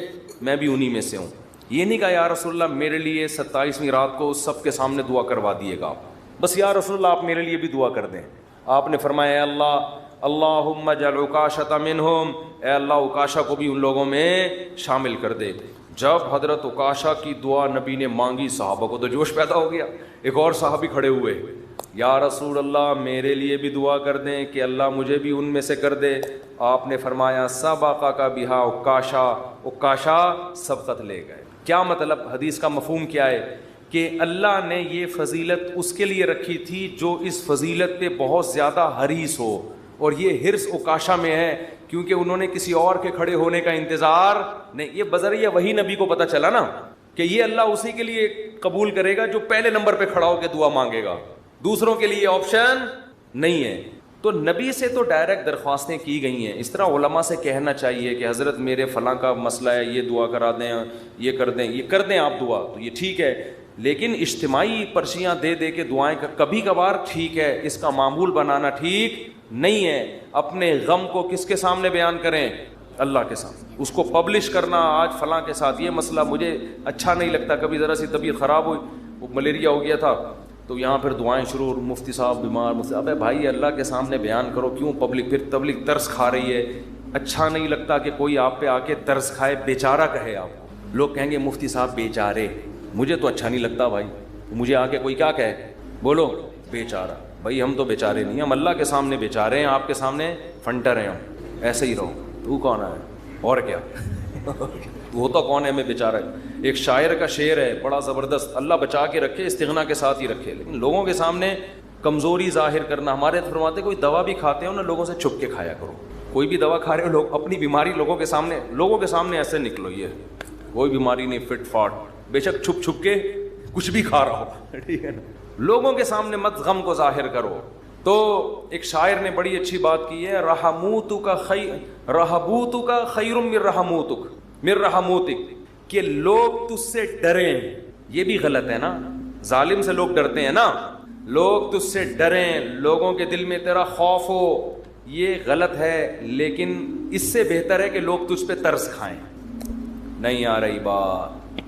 میں بھی انہی میں سے ہوں. یہ نہیں کہا یا رسول اللہ میرے لیے 27ویں رات کو سب کے سامنے دعا کروا دیے گا, بس یا رسول اللہ آپ میرے لیے بھی دعا کر دیں. آپ نے فرمایا اے اللہ اللہم اجعل عکاشۃ منہم, اے اللہ عکاشہ کو بھی ان لوگوں میں شامل کر دے. جب حضرت عکاشہ کی دعا نبی نے مانگی صحابہ کو تو جوش پیدا ہو گیا. ایک اور صحابی کھڑے ہوئے, یا رسول اللہ میرے لیے بھی دعا کر دیں کہ اللہ مجھے بھی ان میں سے کر دے. آپ نے فرمایا سبقک بہا عکاشہ, عکاشہ سبقت لے گئے. کیا مطلب, حدیث کا مفہوم کیا ہے کہ اللہ نے یہ فضیلت اس کے لیے رکھی تھی جو اس فضیلت پہ بہت زیادہ حریص ہو, اور یہ حرص عکاشہ میں ہے کیونکہ انہوں نے کسی اور کے کھڑے ہونے کا انتظار نہیں. یہ بذریعہ وہی نبی کو پتہ چلا نا کہ یہ اللہ اسی کے لیے قبول کرے گا جو پہلے نمبر پہ کھڑا ہو کے دعا مانگے گا, دوسروں کے لیے آپشن نہیں ہے. تو نبی سے تو ڈائریکٹ درخواستیں کی گئی ہیں. اس طرح علماء سے کہنا چاہیے کہ حضرت میرے فلاں کا مسئلہ ہے, یہ دعا کرا دیں, یہ کر دیں آپ دعا, تو یہ ٹھیک ہے. لیکن اجتماعی پرچیاں دے دے کے دعائیں کا کبھی کبھار ٹھیک ہے، اس کا معمول بنانا ٹھیک نہیں ہے۔ اپنے غم کو کس کے سامنے بیان کریں؟ اللہ کے سامنے۔ اس کو پبلش کرنا، آج فلاں کے ساتھ یہ مسئلہ مجھے اچھا نہیں لگتا، کبھی ذرا سی طبیعت خراب ہوئی، وہ ملیریا ہو گیا تھا، تو یہاں پھر دعائیں شروع، مفتی صاحب بیمار، ابے بھائی اللہ کے سامنے بیان کرو، کیوں پبلک؟ پھر تبلیغ ترس کھا رہی ہے، اچھا نہیں لگتا کہ کوئی آپ پہ آ کے ترس کھائے، بیچارہ کہے آپ کو، لوگ کہیں گے مفتی صاحب بیچارے، مجھے تو اچھا نہیں لگتا بھائی، مجھے آ کے کوئی کیا کہے، بولو بیچارہ۔ بھائی ہم تو بیچارے نہیں، ہم اللہ کے سامنے بیچارے ہیں، آپ کے سامنے فنٹر ہیں، ہم ایسے ہی رہو، تو کون ہے اور کیا وہ تو کون ہے، میں بیچارہ ہے۔ ایک شاعر کا شعر ہے بڑا زبردست، اللہ بچا کے رکھے، استغنا کے ساتھ ہی رکھے، لیکن لوگوں کے سامنے کمزوری ظاہر کرنا، ہمارے فرماتے کوئی دوا بھی کھاتے ہو نا لوگوں سے چھپ کے کھایا کرو، کوئی بھی دوا کھا رہے ہو لوگ اپنی بیماری لوگوں کے سامنے ایسے نکلو، یہ کوئی بیماری نہیں، فٹ فاٹ، بے شک چھپ چھپ کے کچھ بھی کھا رہا ہو، ٹھیک ہے نا، لوگوں کے سامنے مت غم کو ظاہر کرو۔ تو ایک شاعر نے بڑی اچھی بات کی ہے، رحموتک خیر من رحموتک، کہ لوگ تجھ سے ڈریں، یہ بھی غلط ہے نا، ظالم سے لوگ ڈرتے ہیں نا، لوگ تجھ سے ڈریں، لوگوں کے دل میں تیرا خوف ہو، یہ غلط ہے، لیکن اس سے بہتر ہے کہ لوگ تجھ پہ ترس کھائیں۔ نہیں آ رہی بات؟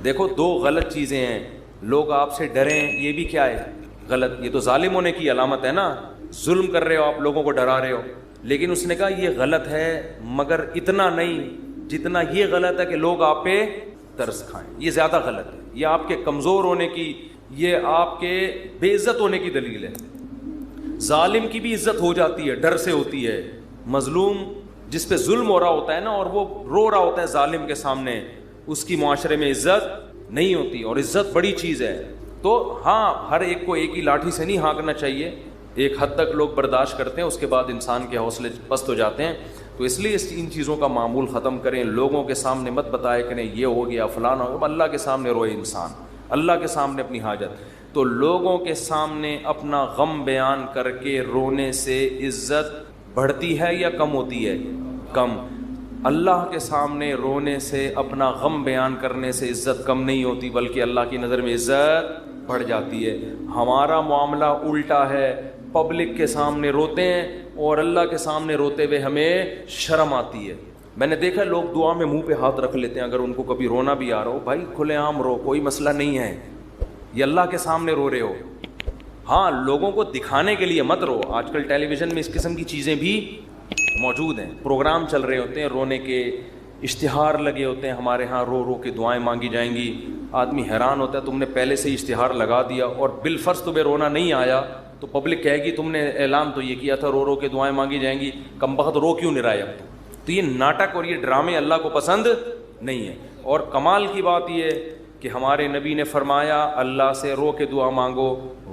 دیکھو دو غلط چیزیں ہیں، لوگ آپ سے ڈریں، یہ بھی کیا ہے؟ غلط، یہ تو ظالم ہونے کی علامت ہے نا، ظلم کر رہے ہو آپ، لوگوں کو ڈرا رہے ہو، لیکن اس نے کہا یہ غلط ہے، مگر اتنا نہیں جتنا یہ غلط ہے کہ لوگ آپ پہ ترس کھائیں، یہ زیادہ غلط ہے، یہ آپ کے کمزور ہونے کی، یہ آپ کے بے عزت ہونے کی دلیل ہے۔ ظالم کی بھی عزت ہو جاتی ہے، ڈر سے ہوتی ہے، مظلوم جس پہ ظلم ہو رہا ہوتا ہے نا، اور وہ رو رہا ہوتا ہے ظالم کے سامنے، اس کی معاشرے میں عزت نہیں ہوتی، اور عزت بڑی چیز ہے۔ تو ہاں، ہر ایک کو ایک ہی لاٹھی سے نہیں ہانکنا چاہیے، ایک حد تک لوگ برداشت کرتے ہیں، اس کے بعد انسان کے حوصلے پست ہو جاتے ہیں، تو اس لیے ان چیزوں کا معمول ختم کریں، لوگوں کے سامنے مت بتائے کریں یہ ہو گیا فلان ہو گیا، اللہ کے سامنے روئے انسان، اللہ کے سامنے اپنی حاجت۔ تو لوگوں کے سامنے اپنا غم بیان کر کے رونے سے عزت بڑھتی ہے یا کم ہوتی ہے؟ کم۔ اللہ کے سامنے رونے سے، اپنا غم بیان کرنے سے عزت کم نہیں ہوتی، بلکہ اللہ کی نظر میں عزت بڑھ جاتی ہے۔ ہمارا معاملہ الٹا ہے، پبلک کے سامنے روتے ہیں اور اللہ کے سامنے روتے ہوئے ہمیں شرم آتی ہے۔ میں نے دیکھا لوگ دعا میں منہ پہ ہاتھ رکھ لیتے ہیں، اگر ان کو کبھی رونا بھی آ رہا ہو، بھائی کھلے عام رو، کوئی مسئلہ نہیں ہے، یہ اللہ کے سامنے رو رہے ہو۔ ہاں، لوگوں کو دکھانے کے لیے مت رو، آج کل ٹیلی ویژن میں اس قسم کی چیزیں بھی موجود ہیں، پروگرام چل رہے ہوتے ہیں رونے کے، اشتہار لگے ہوتے ہیں ہمارے ہاں، رو رو کے دعائیں مانگی جائیں گی، آدمی حیران ہوتا ہے، تم نے پہلے سے ہی اشتہار لگا دیا اور بالفرض تمہیں رونا نہیں آیا تو پبلک کہے گی تم نے اعلان تو یہ کیا تھا رو رو کے دعائیں مانگی جائیں گی، کم بخت رو کیوں نہیں رہا ہے اب تو یہ ناٹک اور یہ ڈرامے اللہ کو پسند نہیں ہے۔ اور کمال کی بات یہ کہ ہمارے نبی نے فرمایا اللہ سے رو کے دعا مانگو،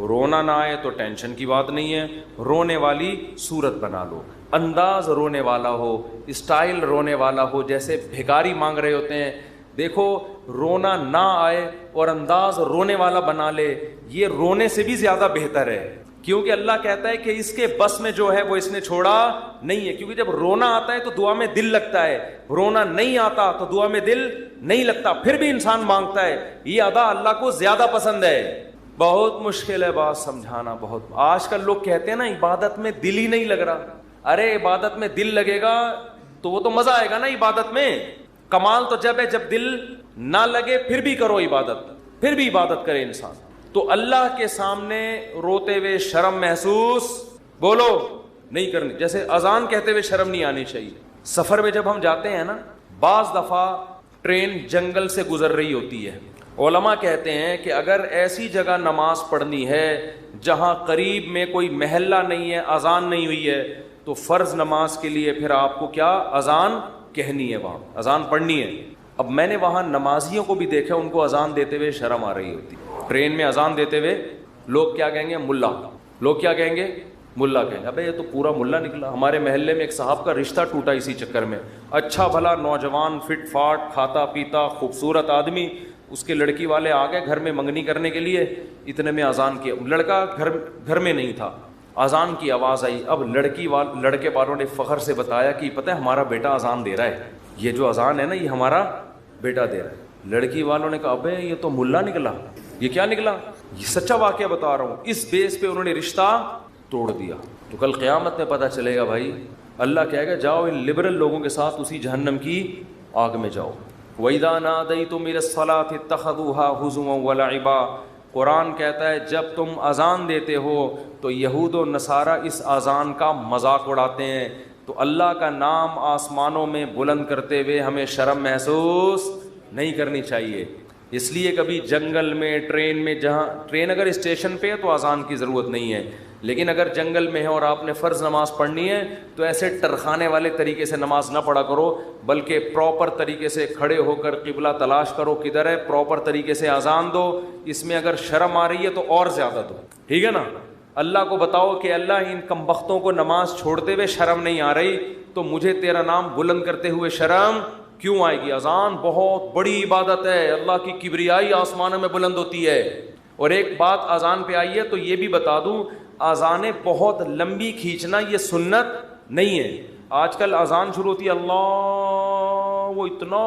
رونا نہ آئے تو ٹینشن کی بات نہیں ہے، رونے والی صورت بنا لو، انداز رونے والا ہو، اسٹائل رونے والا ہو، جیسے بھکاری مانگ رہے ہوتے ہیں، دیکھو رونا نہ آئے اور انداز رونے والا بنا لے، یہ رونے سے بھی زیادہ بہتر ہے، کیونکہ اللہ کہتا ہے کہ اس کے بس میں جو ہے وہ اس نے چھوڑا نہیں ہے، کیونکہ جب رونا آتا ہے تو دعا میں دل لگتا ہے، رونا نہیں آتا تو دعا میں دل نہیں لگتا، پھر بھی انسان مانگتا ہے، یہ ادا اللہ کو زیادہ پسند ہے۔ بہت مشکل ہے بات سمجھانا، بہت، آج کل لوگ کہتے ہیں نا عبادت میں دل ہی نہیں لگ رہا، ارے عبادت میں دل لگے گا تو وہ تو مزہ آئے گا نا عبادت میں، کمال تو جب ہے جب دل نہ لگے پھر بھی کرو عبادت، پھر بھی عبادت کرے انسان۔ تو اللہ کے سامنے روتے ہوئے شرم محسوس بولو نہیں کرنی، جیسے اذان کہتے ہوئے شرم نہیں آنی چاہیے۔ سفر میں جب ہم جاتے ہیں نا، بعض دفعہ ٹرین جنگل سے گزر رہی ہوتی ہے، علماء کہتے ہیں کہ اگر ایسی جگہ نماز پڑھنی ہے جہاں قریب میں کوئی محلہ نہیں ہے، اذان نہیں ہوئی ہے، تو فرض نماز کے لیے پھر آپ کو کیا اذان کہنی ہے، وہاں اذان پڑھنی ہے۔ اب میں نے وہاں نمازیوں کو بھی دیکھا، ان کو اذان دیتے ہوئے شرم آ رہی ہوتی، ٹرین میں اذان دیتے ہوئے لوگ کیا کہیں گے؟ ملا، لوگ کیا کہیں گے؟ ملا کہیں گے۔ ابے یہ تو پورا ملا نکلا۔ ہمارے محلے میں ایک صاحب کا رشتہ ٹوٹا اسی چکر میں، اچھا بھلا نوجوان، فٹ فاٹ، کھاتا پیتا، خوبصورت آدمی، اس کے لڑکی والے آ گئے گھر میں منگنی کرنے کے لیے، اتنے میں اذان کی، لڑکا گھر میں نہیں تھا، اذان کی آواز آئی۔ اب لڑکے والوں نے فخر سے بتایا کہ پتہ ہے ہمارا بیٹا اذان دے رہا ہے، یہ جو اذان ہے نا یہ ہمارا بیٹا دے رہا ہے۔ لڑکی والوں نے کہا ابے یہ تو ملا نکلا، یہ کیا نکلا؟ یہ سچا واقعہ بتا رہا ہوں. اس بیس پہ انہوں نے رشتہ توڑ دیا. تو کل قیامت میں پتہ چلے گا بھائی، اللہ کہے گا جاؤ ان لبرل لوگوں کے ساتھ اسی جہنم کی آگ میں جاؤ. وَإِذَا نَادَيْتُمْ إِلَى الصَّلَاةِ اتَّخَذُوهَا هُزُوًا وَلَعِبًا. قرآن کہتا ہے جب تم اذان دیتے ہو تو یہود و نصارہ اس اذان کا مذاق اڑاتے ہیں. تو اللہ کا نام آسمانوں میں بلند کرتے ہوئے ہمیں شرم محسوس نہیں کرنی چاہیے. اس لیے کبھی جنگل میں، ٹرین میں، جہاں ٹرین اگر اسٹیشن پہ ہے تو اذان کی ضرورت نہیں ہے، لیکن اگر جنگل میں ہے اور آپ نے فرض نماز پڑھنی ہے تو ایسے ٹرخانے والے طریقے سے نماز نہ پڑھا کرو، بلکہ پراپر طریقے سے کھڑے ہو کر قبلہ تلاش کرو کدھر ہے، پراپر طریقے سے اذان دو. اس میں اگر شرم آ رہی ہے تو اور زیادہ دو، ٹھیک ہے نا. اللہ کو بتاؤ کہ اللہ ان کمبختوں کو نماز چھوڑتے ہوئے شرم نہیں آ رہی تو مجھے تیرا نام بلند کرتے ہوئے شرم کیوں آئے گی؟ اذان بہت بڑی عبادت ہے، اللہ کی کبریائی آسمانوں میں بلند ہوتی ہے. اور ایک بات اذان پہ آئی ہے تو یہ بھی بتا دوں، اذانیں بہت لمبی کھینچنا یہ سنت نہیں ہے. آج کل اذان شروع ہوتی ہے اللہ، وہ اتنا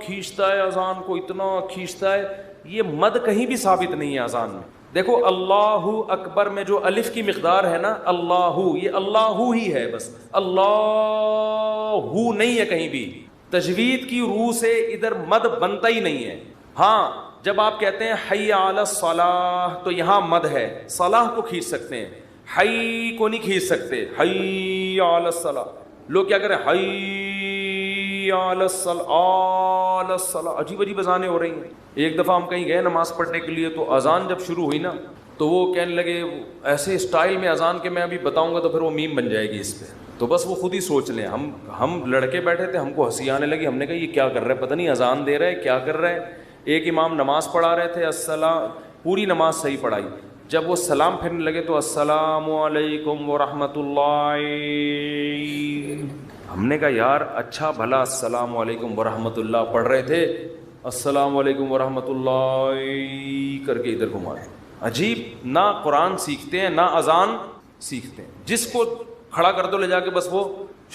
کھینچتا ہے اذان کو، اتنا کھینچتا ہے. یہ مد کہیں بھی ثابت نہیں ہے اذان میں. دیکھو اللہ اکبر میں جو الف کی مقدار ہے نا، اللہ، یہ اللہ ہی ہے بس، اللہ نہیں ہے کہیں بھی. تجوید کی روح سے ادھر مد بنتا ہی نہیں ہے. ہاں جب آپ کہتے ہیں حی علی الصلاح تو یہاں مد ہے، صلاح کو کھینچ سکتے ہیں، حی کو نہیں کھینچ سکتے. حی علی الصلاح، لوگ کیا کریں حی علی الصلاح، عجیب عجیب اذانیں ہو رہی ہیں. ایک دفعہ ہم کہیں گئے نماز پڑھنے کے لیے تو اذان جب شروع ہوئی نا تو وہ کہنے لگے ایسے اسٹائل میں اذان کے میں ابھی بتاؤں گا تو پھر وہ میم بن جائے گی اس پہ. تو بس وہ خود ہی سوچ لیں. ہم لڑکے بیٹھے تھے، ہم کو ہنسی آنے لگی. ہم نے کہا یہ کیا کر رہا ہے، پتہ نہیں اذان دے رہا ہے کیا کر رہا ہے. ایک امام نماز پڑھا رہے تھے، السلام، پوری نماز صحیح پڑھائی. جب وہ سلام پھرنے لگے تو السلام علیکم ورحمۃ اللہ. ہم نے کہا یار اچھا بھلا السلام علیکم ورحمۃ اللہ پڑھ رہے تھے، السلام علیکم ورحمۃ اللہ کر کے ادھر گھما. عجیب، نہ قرآن سیکھتے ہیں نہ اذان سیکھتے ہیں. جس کو کھڑا کر دو لے جا کے بس وہ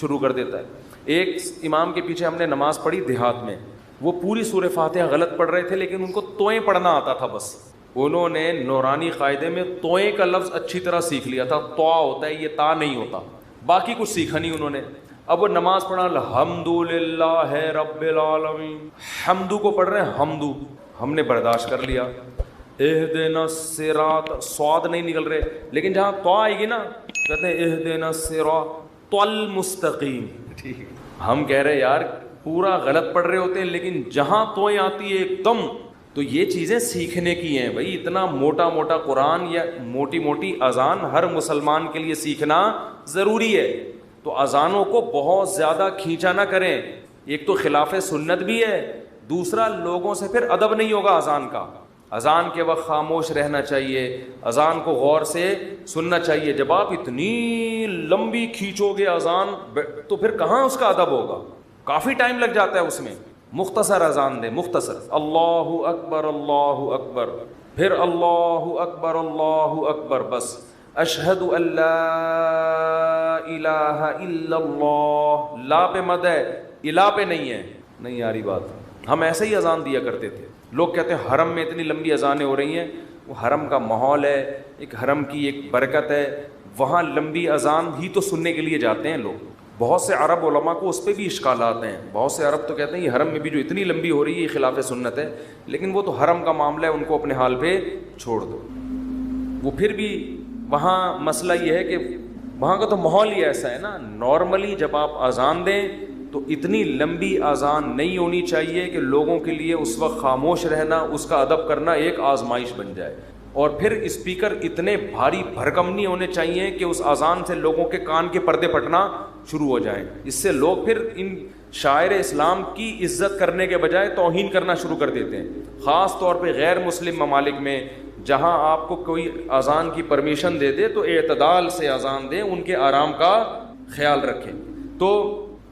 شروع کر دیتا ہے. ایک امام کے پیچھے ہم نے نماز پڑھی دیہات میں، وہ پوری سورہ فاتحہ غلط پڑھ رہے تھے لیکن ان کو توئیں پڑھنا آتا تھا. بس انہوں نے نورانی قاعدے میں توئیں کا لفظ اچھی طرح سیکھ لیا تھا. توا ہوتا ہے، یہ تا نہیں ہوتا. باقی کچھ سیکھا نہیں انہوں نے. اب وہ نماز پڑھا الحمدللہ رب العالمین، حمدو کو پڑھ رہے ہیں حمدو، ہم نے برداشت کر لیا. اہدنا الصراط، سواد نہیں نکل رہے، لیکن جہاں تو آئے گی نا کہتے ہیں اہدنا الصراط المستقیم. ٹھیک، ہم کہہ رہے یار پورا غلط پڑھ رہے ہوتے ہیں لیکن جہاں توئیں آتی ہے ایک دم. تو یہ چیزیں سیکھنے کی ہیں بھائی. اتنا موٹا موٹا قرآن یا موٹی موٹی اذان ہر مسلمان کے لیے سیکھنا ضروری ہے. تو اذانوں کو بہت زیادہ کھینچا نہ کریں. ایک تو خلاف سنت بھی ہے، دوسرا لوگوں سے پھر ادب نہیں ہوگا اذان کا. اذان کے وقت خاموش رہنا چاہیے، اذان کو غور سے سننا چاہیے. جب آپ اتنی لمبی کھینچو گے اذان تو پھر کہاں اس کا ادب ہوگا؟ کافی ٹائم لگ جاتا ہے اس میں. مختصر اذان دے، مختصر، اللہ اکبر اللہ اکبر، پھر اللہ اکبر اللہ اکبر، بس اشہد ان لا الہ الا اللہ. لا پہ مد ہے، الہ پہ نہیں ہے. نہیں آ رہی بات. ہم ایسے ہی اذان دیا کرتے تھے. لوگ کہتے ہیں حرم میں اتنی لمبی اذانیں ہو رہی ہیں. وہ حرم کا ماحول ہے، ایک حرم کی ایک برکت ہے، وہاں لمبی اذان ہی تو سننے کے لیے جاتے ہیں لوگ. بہت سے عرب علماء کو اس پہ بھی اشکالات ہیں. بہت سے عرب تو کہتے ہیں یہ حرم میں بھی جو اتنی لمبی ہو رہی ہے یہ خلاف سنت ہے، لیکن وہ تو حرم کا معاملہ ہے، ان کو اپنے حال پہ چھوڑ دو. وہ پھر بھی وہاں مسئلہ یہ ہے کہ وہاں کا تو ماحول ہی ایسا ہے نا. نارملی جب آپ اذان دیں تو اتنی لمبی اذان نہیں ہونی چاہیے کہ لوگوں کے لیے اس وقت خاموش رہنا، اس کا ادب کرنا ایک آزمائش بن جائے. اور پھر اسپیکر اتنے بھاری بھرکم نہیں ہونے چاہیے کہ اس اذان سے لوگوں کے کان کے پردے پھٹنا شروع ہو جائیں. اس سے لوگ پھر ان شاعر اسلام کی عزت کرنے کے بجائے توہین کرنا شروع کر دیتے ہیں. خاص طور پہ غیر مسلم ممالک میں جہاں آپ کو کوئی اذان کی پرمیشن دے دے تو اعتدال سے اذان دیں، ان کے آرام کا خیال رکھیں. تو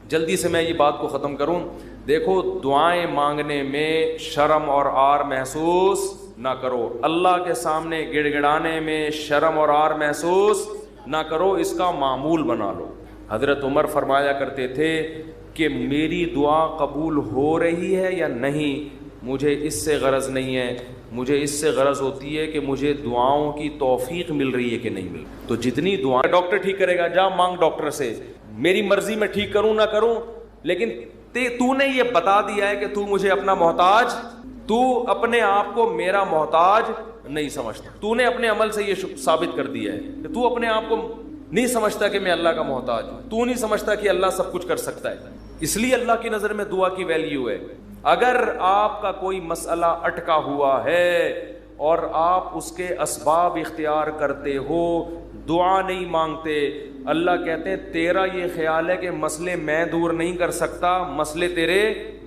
جلدی سے میں یہ بات کو ختم کروں. دیکھو دعائیں مانگنے میں شرم اور آر محسوس نہ کرو. اللہ کے سامنے گڑ گڑانے میں شرم اور آر محسوس نہ کرو، اس کا معمول بنا لو. حضرت عمر فرمایا کرتے تھے کہ میری دعا قبول ہو رہی ہے یا نہیں مجھے اس سے غرض نہیں ہے، مجھے اس سے غرض ہوتی ہے کہ مجھے دعاؤں کی توفیق مل رہی ہے کہ نہیں مل رہی. تو جتنی دعائیں ڈاکٹر ٹھیک کرے گا، جا مانگ ڈاکٹر سے، میری مرضی میں ٹھیک کروں نہ کروں، لیکن تو نے یہ بتا دیا ہے کہ تو مجھے اپنا محتاج، تو اپنے آپ کو میرا محتاج نہیں سمجھتا. تو نے اپنے عمل سے یہ ثابت کر دیا ہے کہ تو اپنے آپ کو نہیں سمجھتا کہ میں اللہ کا محتاج ہوں. تو نہیں سمجھتا کہ اللہ سب کچھ کر سکتا ہے. اس لیے اللہ کی نظر میں دعا کی ویلیو ہے. اگر آپ کا کوئی مسئلہ اٹکا ہوا ہے اور آپ اس کے اسباب اختیار کرتے ہو، دعا نہیں مانگتے، اللہ کہتے ہیں تیرا یہ خیال ہے کہ مسئلے میں دور نہیں کر سکتا، مسئلے تیرے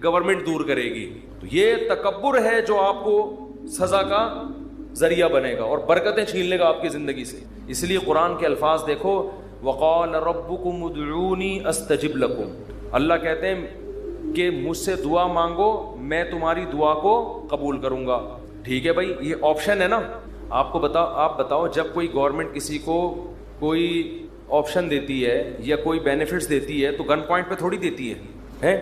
گورنمنٹ دور کرے گی. تو یہ تکبر ہے جو آپ کو سزا کا ذریعہ بنے گا اور برکتیں چھین لے گا آپ کی زندگی سے. اس لیے قرآن کے الفاظ دیکھو، وقال ربکم ادعونی استجب لکم. اللہ کہتے ہیں کہ مجھ سے دعا مانگو، میں تمہاری دعا کو قبول کروں گا. ٹھیک ہے بھائی، یہ آپشن ہے نا. آپ بتاؤ جب کوئی گورنمنٹ کسی کو کوئی آپشن دیتی ہے یا کوئی بینیفٹس دیتی ہے تو گن پوائنٹ پہ تھوڑی دیتی ہے.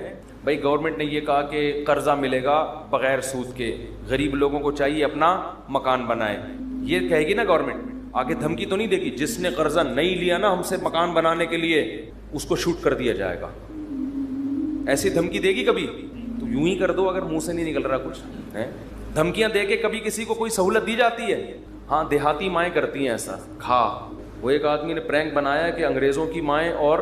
بھائی گورنمنٹ نے یہ کہا کہ قرضہ ملے گا بغیر سود کے، غریب لوگوں کو چاہیے اپنا مکان بنائے، یہ کہے گی نا گورنمنٹ. آگے دھمکی تو نہیں دے گی جس نے قرضہ نہیں لیا نا ہم سے مکان بنانے کے لیے اس کو شوٹ کر دیا جائے گا. ایسی دھمکی دے گی کبھی؟ تو یوں ہی کر دو اگر منہ سے نہیں نکل رہا کچھ ہے. دھمکیاں دے کے کبھی کسی کو کوئی سہولت دی جاتی ہے؟ ہاں دیہاتی مائیں کرتی ہیں ایسا. وہ ایک آدمی نے پرینک بنایا کہ انگریزوں کی مائیں اور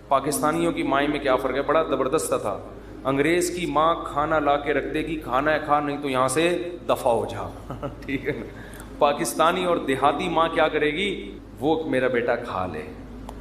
پاکستانیوں کی مائیں میں کیا فرق ہے. بڑا زبردست تھا. انگریز کی ماں کھانا لا کے رکھ دے گی، کھانا ہے کھا، نہیں تو یہاں سے دفع ہو جا. ٹھیک ہے نا. پاکستانی اور دیہاتی ماں کیا کرے گی؟ وہ میرا بیٹا کھا لے،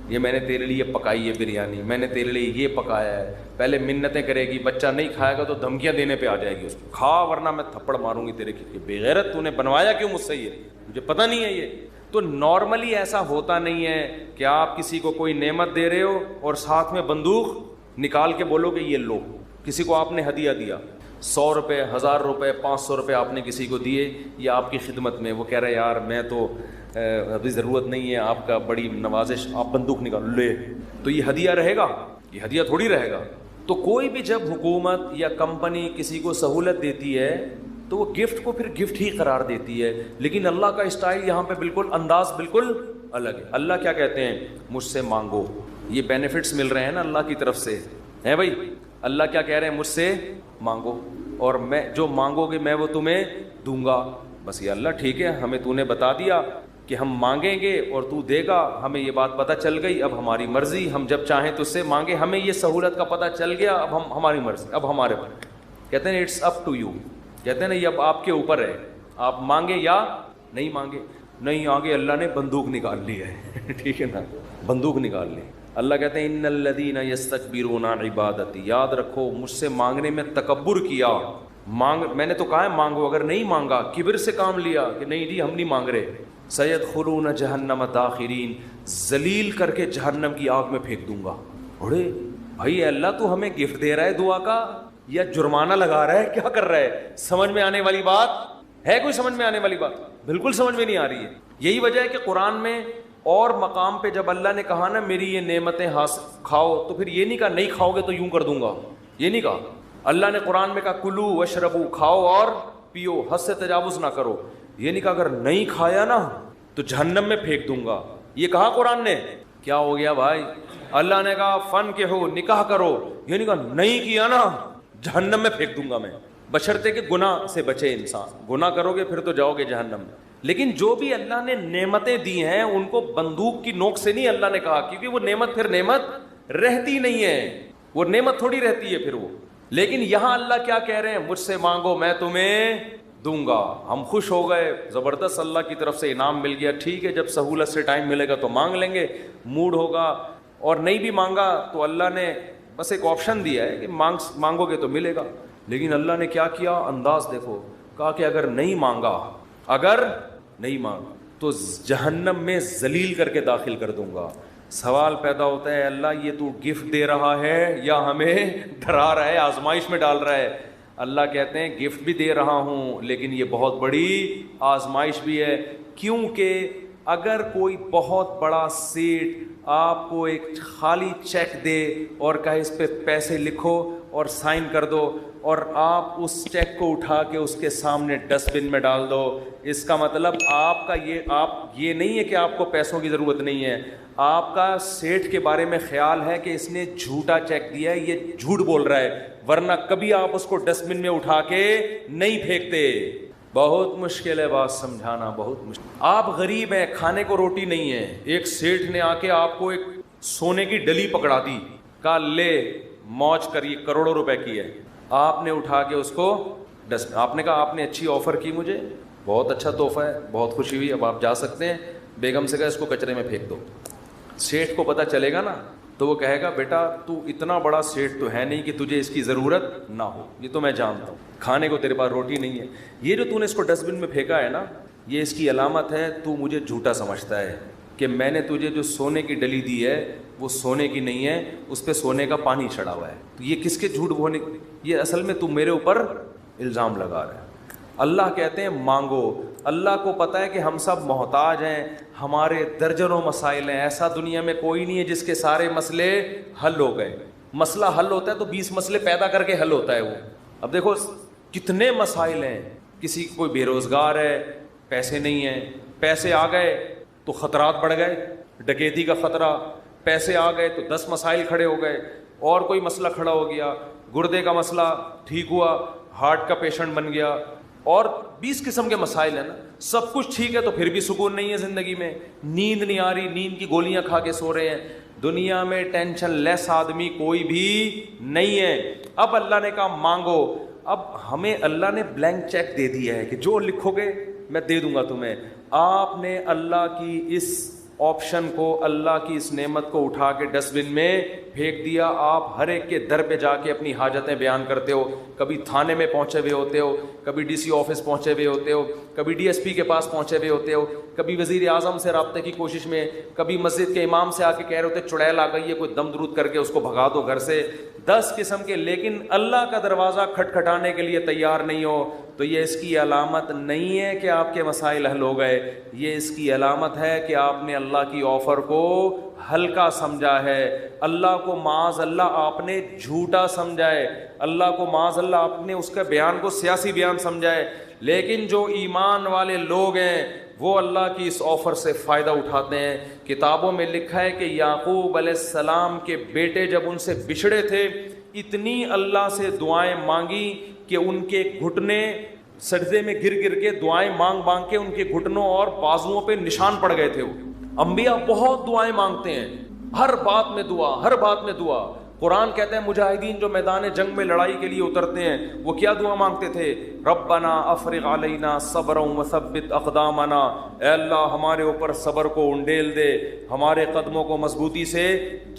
یہ میں نے تیرے لیے پکائی ہے بریانی، میں نے تیرے لیے یہ پکایا ہے. پہلے منتیں کرے گی، بچہ نہیں کھائے گا تو دھمکیاں دینے پہ آ جائے گی اس کو، کھا ورنہ میں تھپڑ ماروں گی تیرے کی. بے غیرت، تو نے بنوایا کیوں مجھ سے؟ یہ مجھے پتہ نہیں ہے. یہ تو نارملی ایسا ہوتا نہیں ہے کہ آپ کسی کو کوئی نعمت دے رہے ہو اور ساتھ میں بندوق نکال کے بولو کہ یہ لو. کسی کو آپ نے ہدیہ دیا، 100 روپے، 1000 روپے، 500 روپے آپ نے کسی کو دیے یا آپ کی خدمت میں، وہ کہہ رہے یار میں تو ابھی ضرورت نہیں ہے، آپ کا بڑی نوازش، آپ بندوق نکال لے، تو یہ ہدیہ رہے گا؟ یہ ہدیہ تھوڑی رہے گا. تو کوئی بھی جب حکومت یا کمپنی کسی کو سہولت دیتی ہے تو وہ گفٹ کو پھر گفٹ ہی قرار دیتی ہے. لیکن اللہ کا اسٹائل یہاں پہ بالکل، انداز بالکل الگ ہے. اللہ کیا کہتے ہیں؟ مجھ سے مانگو. یہ بینیفٹس مل رہے ہیں نا اللہ کی طرف سے، ہے بھائی. اللہ کیا کہہ رہے ہیں؟ مجھ سے مانگو اور میں جو مانگو گے میں وہ تمہیں دوں گا. بس یہ اللہ ٹھیک ہے، ہمیں تو نے بتا دیا کہ ہم مانگیں گے اور تو دے گا، ہمیں یہ بات پتہ چل گئی. اب ہماری مرضی، ہم جب چاہیں تو اس سے مانگے. ہمیں یہ سہولت کا پتہ چل گیا، اب ہماری مرضی، اب ہمارے پر. کہتے ہیں اٹس اپ ٹو یو. کہتے ہیں نا یہ اب آپ کے اوپر ہے، آپ مانگے یا نہیں مانگے. نہیں آگے اللہ نے بندوق نکال لی ہے. ٹھیک ہے نا، بندوق نکال لی. اللہ کہتے ہیں ان الذین یستکبرون عن عبادتی. یاد رکھو مجھ سے مانگنے میں تکبر کیا. میں نے تو کہا ہے مانگو، اگر نہیں مانگا کبر سے کام لیا کہ نہیں جی ہم نہیں مانگ رہے، سیدخلون جہنم داخرین، ذلیل کر کے جہنم کی آگ میں پھینک دوں گا. اڑے بھائی اللہ تو ہمیں گفٹ دے رہا ہے دعا کا یا جرمانہ لگا رہا ہے؟ کیا کر رہا ہے؟ سمجھ میں آنے والی بات ہے؟ کوئی سمجھ میں آنے والی بات بالکل سمجھ میں نہیں آ رہی ہے. یہی وجہ ہے کہ قرآن میں اور مقام پہ جب اللہ نے کہا نا میری یہ نعمتیں کھاؤ، تو پھر یہ نہیں کہا نہیں کھاؤ گے تو یوں کر دوں گا. یہ نہیں کہا. اللہ نے قرآن میں کہا کلو وشربو، کھاؤ اور پیو، حد سے تجاوز نہ کرو. یہ نہیں کہا اگر نہیں کھایا نا تو جہنم میں پھینک دوں گا. یہ کہا قرآن نے. کیا ہو گیا بھائی؟ اللہ نے کہا فن کے ہو، نکاح کرو. یہ نہیں کہا نہیں کیا نا جہنم میں پھینک دوں گا میں. بشرطے کہ گناہ سے بچے انسان. گناہ کرو گے پھر تو جاؤ گے جہنم میں. لیکن جو بھی اللہ نے نعمتیں دی ہیں ان کو بندوق کی نوک سے نہیں اللہ نے کہا، کیونکہ وہ نعمت پھر نعمت رہتی نہیں ہے، وہ نعمت تھوڑی رہتی ہے پھر وہ. لیکن یہاں اللہ کیا کہہ رہے ہیں؟ مجھ سے مانگو میں تمہیں دوں گا. ہم خوش ہو گئے، زبردست، اللہ کی طرف سے انعام مل گیا. ٹھیک ہے جب سہولت سے ٹائم ملے گا تو مانگ لیں گے، موڈ ہوگا. اور نہیں بھی مانگا تو اللہ نے بس ایک آپشن دیا ہے کہ مانگو گے تو ملے گا. لیکن اللہ نے کیا کیا؟ انداز دیکھو. کہا کہ اگر نہیں مانگا تو جہنم میں ذلیل کر کے داخل کر دوں گا. سوال پیدا ہوتا ہے اللہ یہ تو گفٹ دے رہا ہے یا ہمیں ڈرا رہا ہے، آزمائش میں ڈال رہا ہے؟ اللہ کہتے ہیں گفٹ بھی دے رہا ہوں لیکن یہ بہت بڑی آزمائش بھی ہے. کیونکہ اگر کوئی بہت بڑا سیٹ آپ کو ایک خالی چیک دے اور کہے اس پہ پیسے لکھو اور سائن کر دو اور آپ اس چیک کو اٹھا کے اس کے سامنے ڈسٹ بن میں ڈال دو. اس کا مطلب آپ کا یہ نہیں ہے کہ آپ کو پیسوں کی ضرورت نہیں ہے, آپ کا سیٹھ کے بارے میں خیال ہے کہ اس نے جھوٹا چیک دیا ہے, یہ جھوٹ بول رہا ہے, ورنہ کبھی آپ اس کو ڈسٹ بن میں اٹھا کے نہیں پھینکتے. بہت مشکل ہے بات سمجھانا, بہت مشکل. آپ غریب ہیں, کھانے کو روٹی نہیں ہے, ایک سیٹھ نے آ کے آپ کو ایک سونے کی ڈلی پکڑا دی, کہا لے موج کریے, کروڑوں روپے کی ہے, آپ نے اٹھا کے اس کو آپ نے کہا آپ نے اچھی آفر کی مجھے, بہت اچھا تحفہ ہے, بہت خوشی ہوئی, اب آپ جا سکتے ہیں. بیگم سے کہا اس کو کچرے میں پھینک دو. سیٹھ کو پتہ چلے گا نا تو وہ کہے گا بیٹا تو اتنا بڑا سیٹھ تو ہے نہیں کہ تجھے اس کی ضرورت نہ ہو, یہ تو میں جانتا ہوں, کھانے کو تیرے پاس روٹی نہیں ہے, یہ جو تو نے اس کو ڈسٹ بن میں پھینکا ہے نا, یہ اس کی علامت ہے تو مجھے جھوٹا سمجھتا ہے کہ میں نے تجھے جو سونے کی ڈلی دی ہے وہ سونے کی نہیں ہے, اس پہ سونے کا پانی چڑھا ہوا ہے. تو یہ کس کے جھوٹ بولنے, یہ اصل میں تو میرے اوپر الزام لگا رہا ہے. اللہ کہتے ہیں مانگو. اللہ کو پتہ ہے کہ ہم سب محتاج ہیں, ہمارے درجنوں مسائل ہیں, ایسا دنیا میں کوئی نہیں ہے جس کے سارے مسئلے حل ہو گئے. مسئلہ حل ہوتا ہے تو 20 مسئلے پیدا کر کے حل ہوتا ہے وہ. اب دیکھو کتنے مسائل ہیں, کسی کوئی بے روزگار ہے, پیسے نہیں ہیں, پیسے آ گئے تو خطرات بڑھ گئے, ڈکیتی کا خطرہ, پیسے آ گئے تو 10 مسائل کھڑے ہو گئے, اور کوئی مسئلہ کھڑا ہو گیا, گردے کا مسئلہ ٹھیک ہوا, ہارٹ کا پیشنٹ بن گیا, اور 20 قسم کے مسائل ہیں نا. سب کچھ ٹھیک ہے تو پھر بھی سکون نہیں ہے زندگی میں, نیند نہیں آ رہی, نیند کی گولیاں کھا کے سو رہے ہیں. دنیا میں ٹینشن لیس آدمی کوئی بھی نہیں ہے. اب اللہ نے کہا مانگو. اب ہمیں اللہ نے بلینک چیک دے دیا ہے کہ جو لکھو گے میں دے دوں گا تمہیں. آپ نے اللہ کی اس آپشن کو, اللہ کی اس نعمت کو اٹھا کے ڈسٹ بن میں پھینک دیا. آپ ہر ایک کے در پہ جا کے اپنی حاجتیں بیان کرتے ہو, کبھی تھانے میں پہنچے ہوئے ہوتے ہو, کبھی ڈی سی آفس پہنچے ہوئے ہوتے ہو, کبھی ڈی ایس پی کے پاس پہنچے ہوئے ہوتے ہو, کبھی وزیر اعظم سے رابطے کی کوشش میں, کبھی مسجد کے امام سے آ کے کہہ رہے ہوتے چڑیل آ گئی ہے, کوئی دم درود کر کے اس کو بھگا دو گھر سے. 10 قسم کے, لیکن اللہ کا دروازہ کھٹکھٹانے کے لیے تیار نہیں ہو تو یہ اس کی علامت نہیں ہے کہ آپ کے مسائل حل ہو گئے, یہ اس کی علامت ہے کہ آپ نے اللہ کی آفر کو ہلکا سمجھا ہے, اللہ کو معاذ اللہ آپ نے جھوٹا سمجھا ہے, اللہ کو معاذ اللہ آپ نے اس کے بیان کو سیاسی بیان سمجھا ہے. لیکن جو ایمان والے لوگ ہیں وہ اللہ کی اس آفر سے فائدہ اٹھاتے ہیں. کتابوں میں لکھا ہے کہ یعقوب علیہ السلام کے بیٹے جب ان سے بچھڑے تھے, اتنی اللہ سے دعائیں مانگی کہ ان کے گھٹنے سجدے میں گر گر کے دعائیں مانگ مانگ کے ان کے گھٹنوں اور بازوؤں پہ نشان پڑ گئے تھے. انبیاء بہت دعائیں مانگتے ہیں, ہر بات میں دعا, ہر بات میں دعا. قرآن کہتے ہیں مجاہدین جو میدان جنگ میں لڑائی کے لیے اترتے ہیں وہ کیا دعا مانگتے تھے؟ ربنا افرغ علینا صبرا وثبت اقدامنا, اے اللہ ہمارے اوپر صبر کو انڈیل دے, ہمارے قدموں کو مضبوطی سے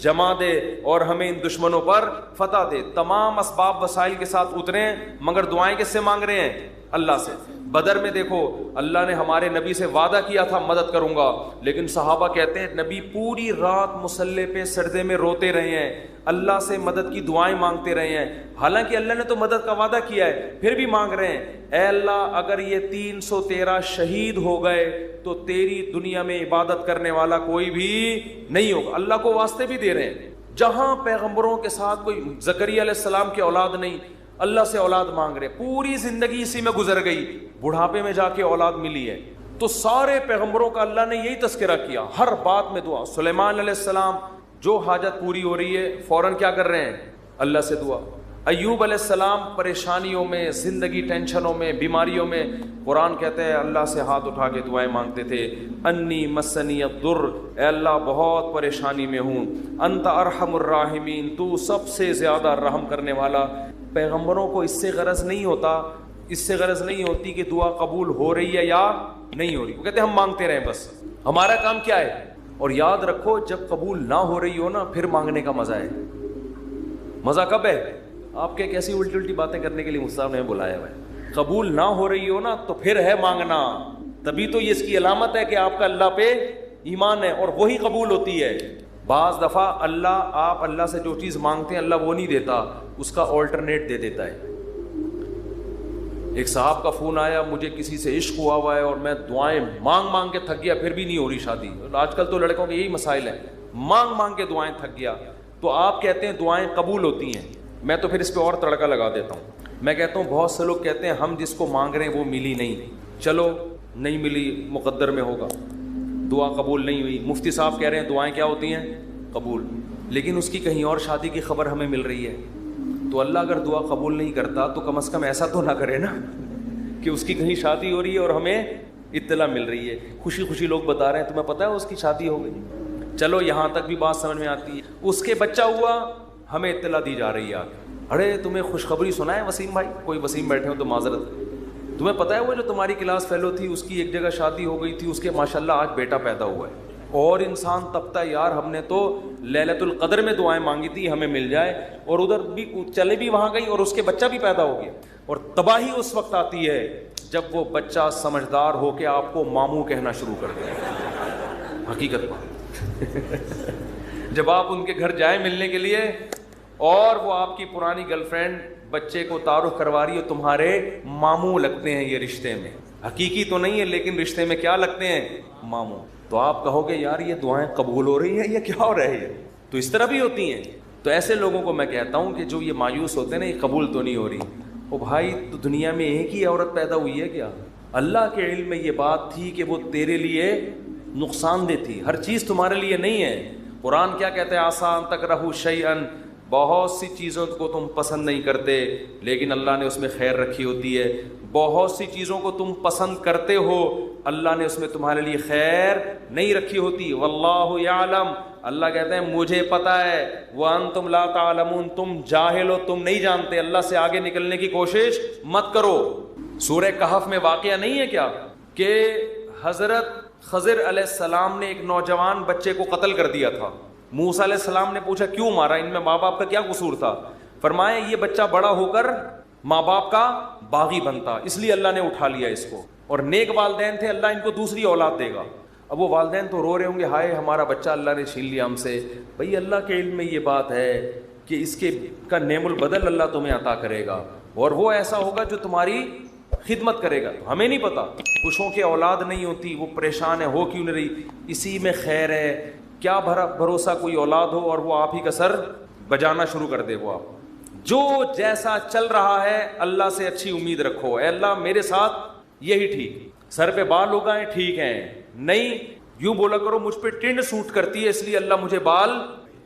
جما دے اور ہمیں ان دشمنوں پر فتح دے. تمام اسباب وسائل کے ساتھ اترے ہیں, مگر دعائیں کس سے مانگ رہے ہیں؟ اللہ سے. بدر میں دیکھو اللہ نے ہمارے نبی سے وعدہ کیا تھا مدد کروں گا, لیکن صحابہ کہتے ہیں نبی پوری رات مصلے پہ سجدے میں روتے رہے ہیں, اللہ سے مدد کی دعائیں مانگتے رہے ہیں, حالانکہ اللہ نے تو مدد کا وعدہ کیا ہے, پھر بھی مانگ رہے ہیں اے اللہ اگر یہ 313 شہید ہو گئے تو تیری دنیا میں عبادت کرنے والا کوئی بھی نہیں ہوگا. اللہ کو واسطے بھی دے رہے ہیں. جہاں پیغمبروں کے ساتھ کوئی زکریا علیہ السلام کی اولاد نہیں, اللہ سے اولاد مانگ رہے, پوری زندگی اسی میں گزر گئی, بڑھاپے میں جا کے اولاد ملی ہے. تو سارے پیغمبروں کا اللہ نے یہی تذکرہ کیا, ہر بات میں دعا. سلیمان علیہ السلام جو حاجت پوری ہو رہی ہے فوراً کیا کر رہے ہیں؟ اللہ سے دعا. ایوب علیہ السلام پریشانیوں میں, زندگی ٹینشنوں میں, بیماریوں میں, قرآن کہتے ہیں اللہ سے ہاتھ اٹھا کے دعائیں مانگتے تھے. انی مسنی الضر, اے اللہ بہت پریشانی میں ہوں, انت ارحم الراحمین, تو سب سے زیادہ رحم کرنے والا. پیغمبروں کو اس سے غرض نہیں ہوتا, اس سے غرض نہیں ہوتی کہ دعا قبول ہو رہی ہے یا نہیں ہو رہی, وہ کہتے ہیں ہم مانگتے رہیں بس, ہمارا کام کیا ہے. اور یاد رکھو جب قبول نہ ہو رہی ہو نا پھر مانگنے کا مزہ ہے. مزہ کب ہے؟ آپ کے کیسی الٹی الٹی باتیں کرنے کے لیے مصطفیٰ نے بلایا ہوا ہے. قبول نہ ہو رہی ہو نا تو پھر ہے مانگنا, تبھی تو یہ اس کی علامت ہے کہ آپ کا اللہ پہ ایمان ہے اور وہی قبول ہوتی ہے. بعض دفعہ آپ اللہ سے جو چیز مانگتے ہیں اللہ وہ نہیں دیتا, اس کا آلٹرنیٹ دے دیتا ہے. ایک صاحب کا فون آیا, مجھے کسی سے عشق ہوا ہے اور میں دعائیں مانگ مانگ کے تھک گیا, پھر بھی نہیں ہو رہی شادی. آج کل تو لڑکوں کے یہی مسائل ہیں, مانگ مانگ کے دعائیں تھک گیا. تو آپ کہتے ہیں دعائیں قبول ہوتی ہیں, میں تو پھر اس پہ اور تڑکا لگا دیتا ہوں. میں کہتا ہوں بہت سے لوگ کہتے ہیں ہم جس کو مانگ رہے ہیں وہ ملی نہیں. چلو نہیں ملی, مقدر میں ہوگا, دعا قبول نہیں ہوئی. مفتی صاحب کہہ رہے ہیں دعائیں کیا ہوتی ہیں؟ قبول. لیکن اس کی کہیں اور شادی کی خبر ہمیں مل رہی ہے, تو اللہ اگر دعا قبول نہیں کرتا تو کم از کم ایسا تو نہ کرے نا کہ اس کی کہیں شادی ہو رہی ہے اور ہمیں اطلاع مل رہی ہے. خوشی خوشی لوگ بتا رہے ہیں تمہیں پتہ ہے اس کی شادی ہو گئی. چلو یہاں تک بھی بات سمجھ میں آتی ہے. اس کے بچہ ہوا, ہمیں اطلاع دی جا رہی ہے آگے, ارے تمہیں خوشخبری سنا ہے وسیم بھائی, کوئی وسیم بیٹھے ہو تو معذرت, تمہیں پتہ ہے وہ جو تمہاری کلاس فیلو تھی اس کی ایک جگہ شادی ہو گئی تھی, اس کے ماشاءاللہ آج بیٹا پیدا ہوا ہے. اور انسان تبتا ہے یار ہم نے تو لیلۃ القدر میں دعائیں مانگی تھی ہمیں مل جائے, اور ادھر بھی چلے بھی وہاں گئی اور اس کے بچہ بھی پیدا ہو گیا. اور تباہی اس وقت آتی ہے جب وہ بچہ سمجھدار ہو کے آپ کو ماموں کہنا شروع کر دے. حقیقت بات جب آپ ان کے گھر جائیں ملنے کے لیے اور وہ آپ کی پرانی گرل فرینڈ بچے کو تعارف کروا رہی ہے, تمہارے ماموں لگتے ہیں یہ رشتے میں, حقیقی تو نہیں ہے لیکن رشتے میں کیا لگتے ہیں؟ ماموں. تو آپ کہو گے یار یہ دعائیں قبول ہو رہی ہیں, یہ کیا ہو رہا ہے؟ تو اس طرح بھی ہوتی ہیں. تو ایسے لوگوں کو میں کہتا ہوں کہ جو یہ مایوس ہوتے ہیں نا, یہ قبول تو نہیں ہو رہی. او بھائی تو دنیا میں ایک ہی عورت پیدا ہوئی ہے کیا؟ اللہ کے علم میں یہ بات تھی کہ وہ تیرے لیے نقصان دہ تھی, ہر چیز تمہارے لیے نہیں ہے. قرآن کیا کہتے ہیں؟ آسان تکرہوا شیئا, بہت سی چیزوں کو تم پسند نہیں کرتے لیکن اللہ نے اس میں خیر رکھی ہوتی ہے. بہت سی چیزوں کو تم پسند کرتے ہو, اللہ نے اس میں تمہارے لیے خیر نہیں رکھی ہوتی. واللہ یعلم, اللہ کہتے ہیں مجھے پتہ ہے. وانتم لا تعلمون, تم جاہل ہو, تم نہیں جانتے. اللہ سے آگے نکلنے کی کوشش مت کرو. سورہ کہف میں واقعہ نہیں ہے کیا کہ حضرت خضر علیہ السلام نے ایک نوجوان بچے کو قتل کر دیا تھا. موسیٰ علیہ السلام نے پوچھا کیوں مارا, ان میں ماں باپ کا کیا قصور تھا؟ فرمایا یہ بچہ بڑا ہو کر ماں باپ کا باغی بنتا, اس لیے اللہ نے اٹھا لیا اس کو. اور نیک والدین تھے, اللہ ان کو دوسری اولاد دے گا. اب وہ والدین تو رو رہے ہوں گے ہائے ہمارا بچہ اللہ نے چھین لیا ہم سے. بھئی اللہ کے علم میں یہ بات ہے کہ اس کے کا نعم البدل اللہ تمہیں عطا کرے گا, اور وہ ایسا ہوگا جو تمہاری خدمت کرے گا. ہمیں نہیں پتا, کچھوں کے اولاد نہیں ہوتی, وہ پریشان ہے ہو کیوں نہیں رہی, اسی میں خیر ہے. کیا بھروسہ کوئی اولاد ہو اور وہ آپ ہی کا سر بجانا شروع کر دے. وہ آپ جو جیسا چل رہا ہے اللہ سے اچھی امید رکھو, اے اللہ میرے ساتھ یہی ٹھیک. سر پہ بال اگائیں ٹھیک ہیں, نہیں یوں بولا کرو مجھ پہ ٹنڈ سوٹ کرتی ہے اس لیے اللہ مجھے بال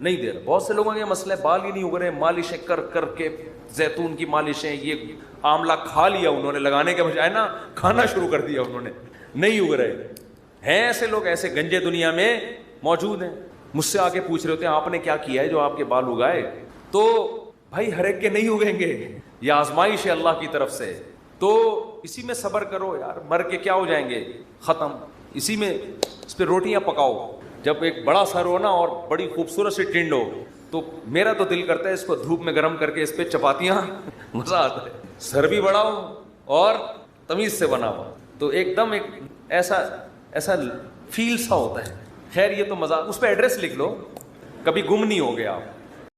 نہیں دے رہا. بہت سے لوگوں کے مسئلہ ہے بال ہی نہیں اگ رہے, مالشیں کر کر کے, زیتون کی مالشیں, یہ آملہ کھا لیا انہوں نے, لگانے کے بجائے نا کھانا شروع کر دیا انہوں نے, نہیں اگ رہے ہیں. ایسے لوگ ایسے گنجے دنیا میں موجود ہیں. مجھ سے آگے پوچھ رہے ہوتے ہیں آپ نے کیا کیا ہے جو آپ کے بال اگائے؟ تو بھائی ہر ایک کے نہیں اگیں گے, یہ آزمائش ہے اللہ کی طرف سے. تو اسی میں صبر کرو یار, مر کے کیا ہو جائیں گے, ختم. اسی میں اس پہ روٹیاں پکاؤ. جب ایک بڑا سر ہو نا اور بڑی خوبصورت سی ٹنڈ ہو تو میرا تو دل کرتا ہے اس کو دھوپ میں گرم کر کے اس پہ چپاتیاں, مزہ آتا ہے. سر بھی بڑا ہو اور تمیز سے بنا ہو تو ایک دم ایک ایسا فیل سا ہوتا ہے. خیر یہ تو مزہ, اس پہ ایڈریس لکھ لو, کبھی گم نہیں ہو گیا آپ.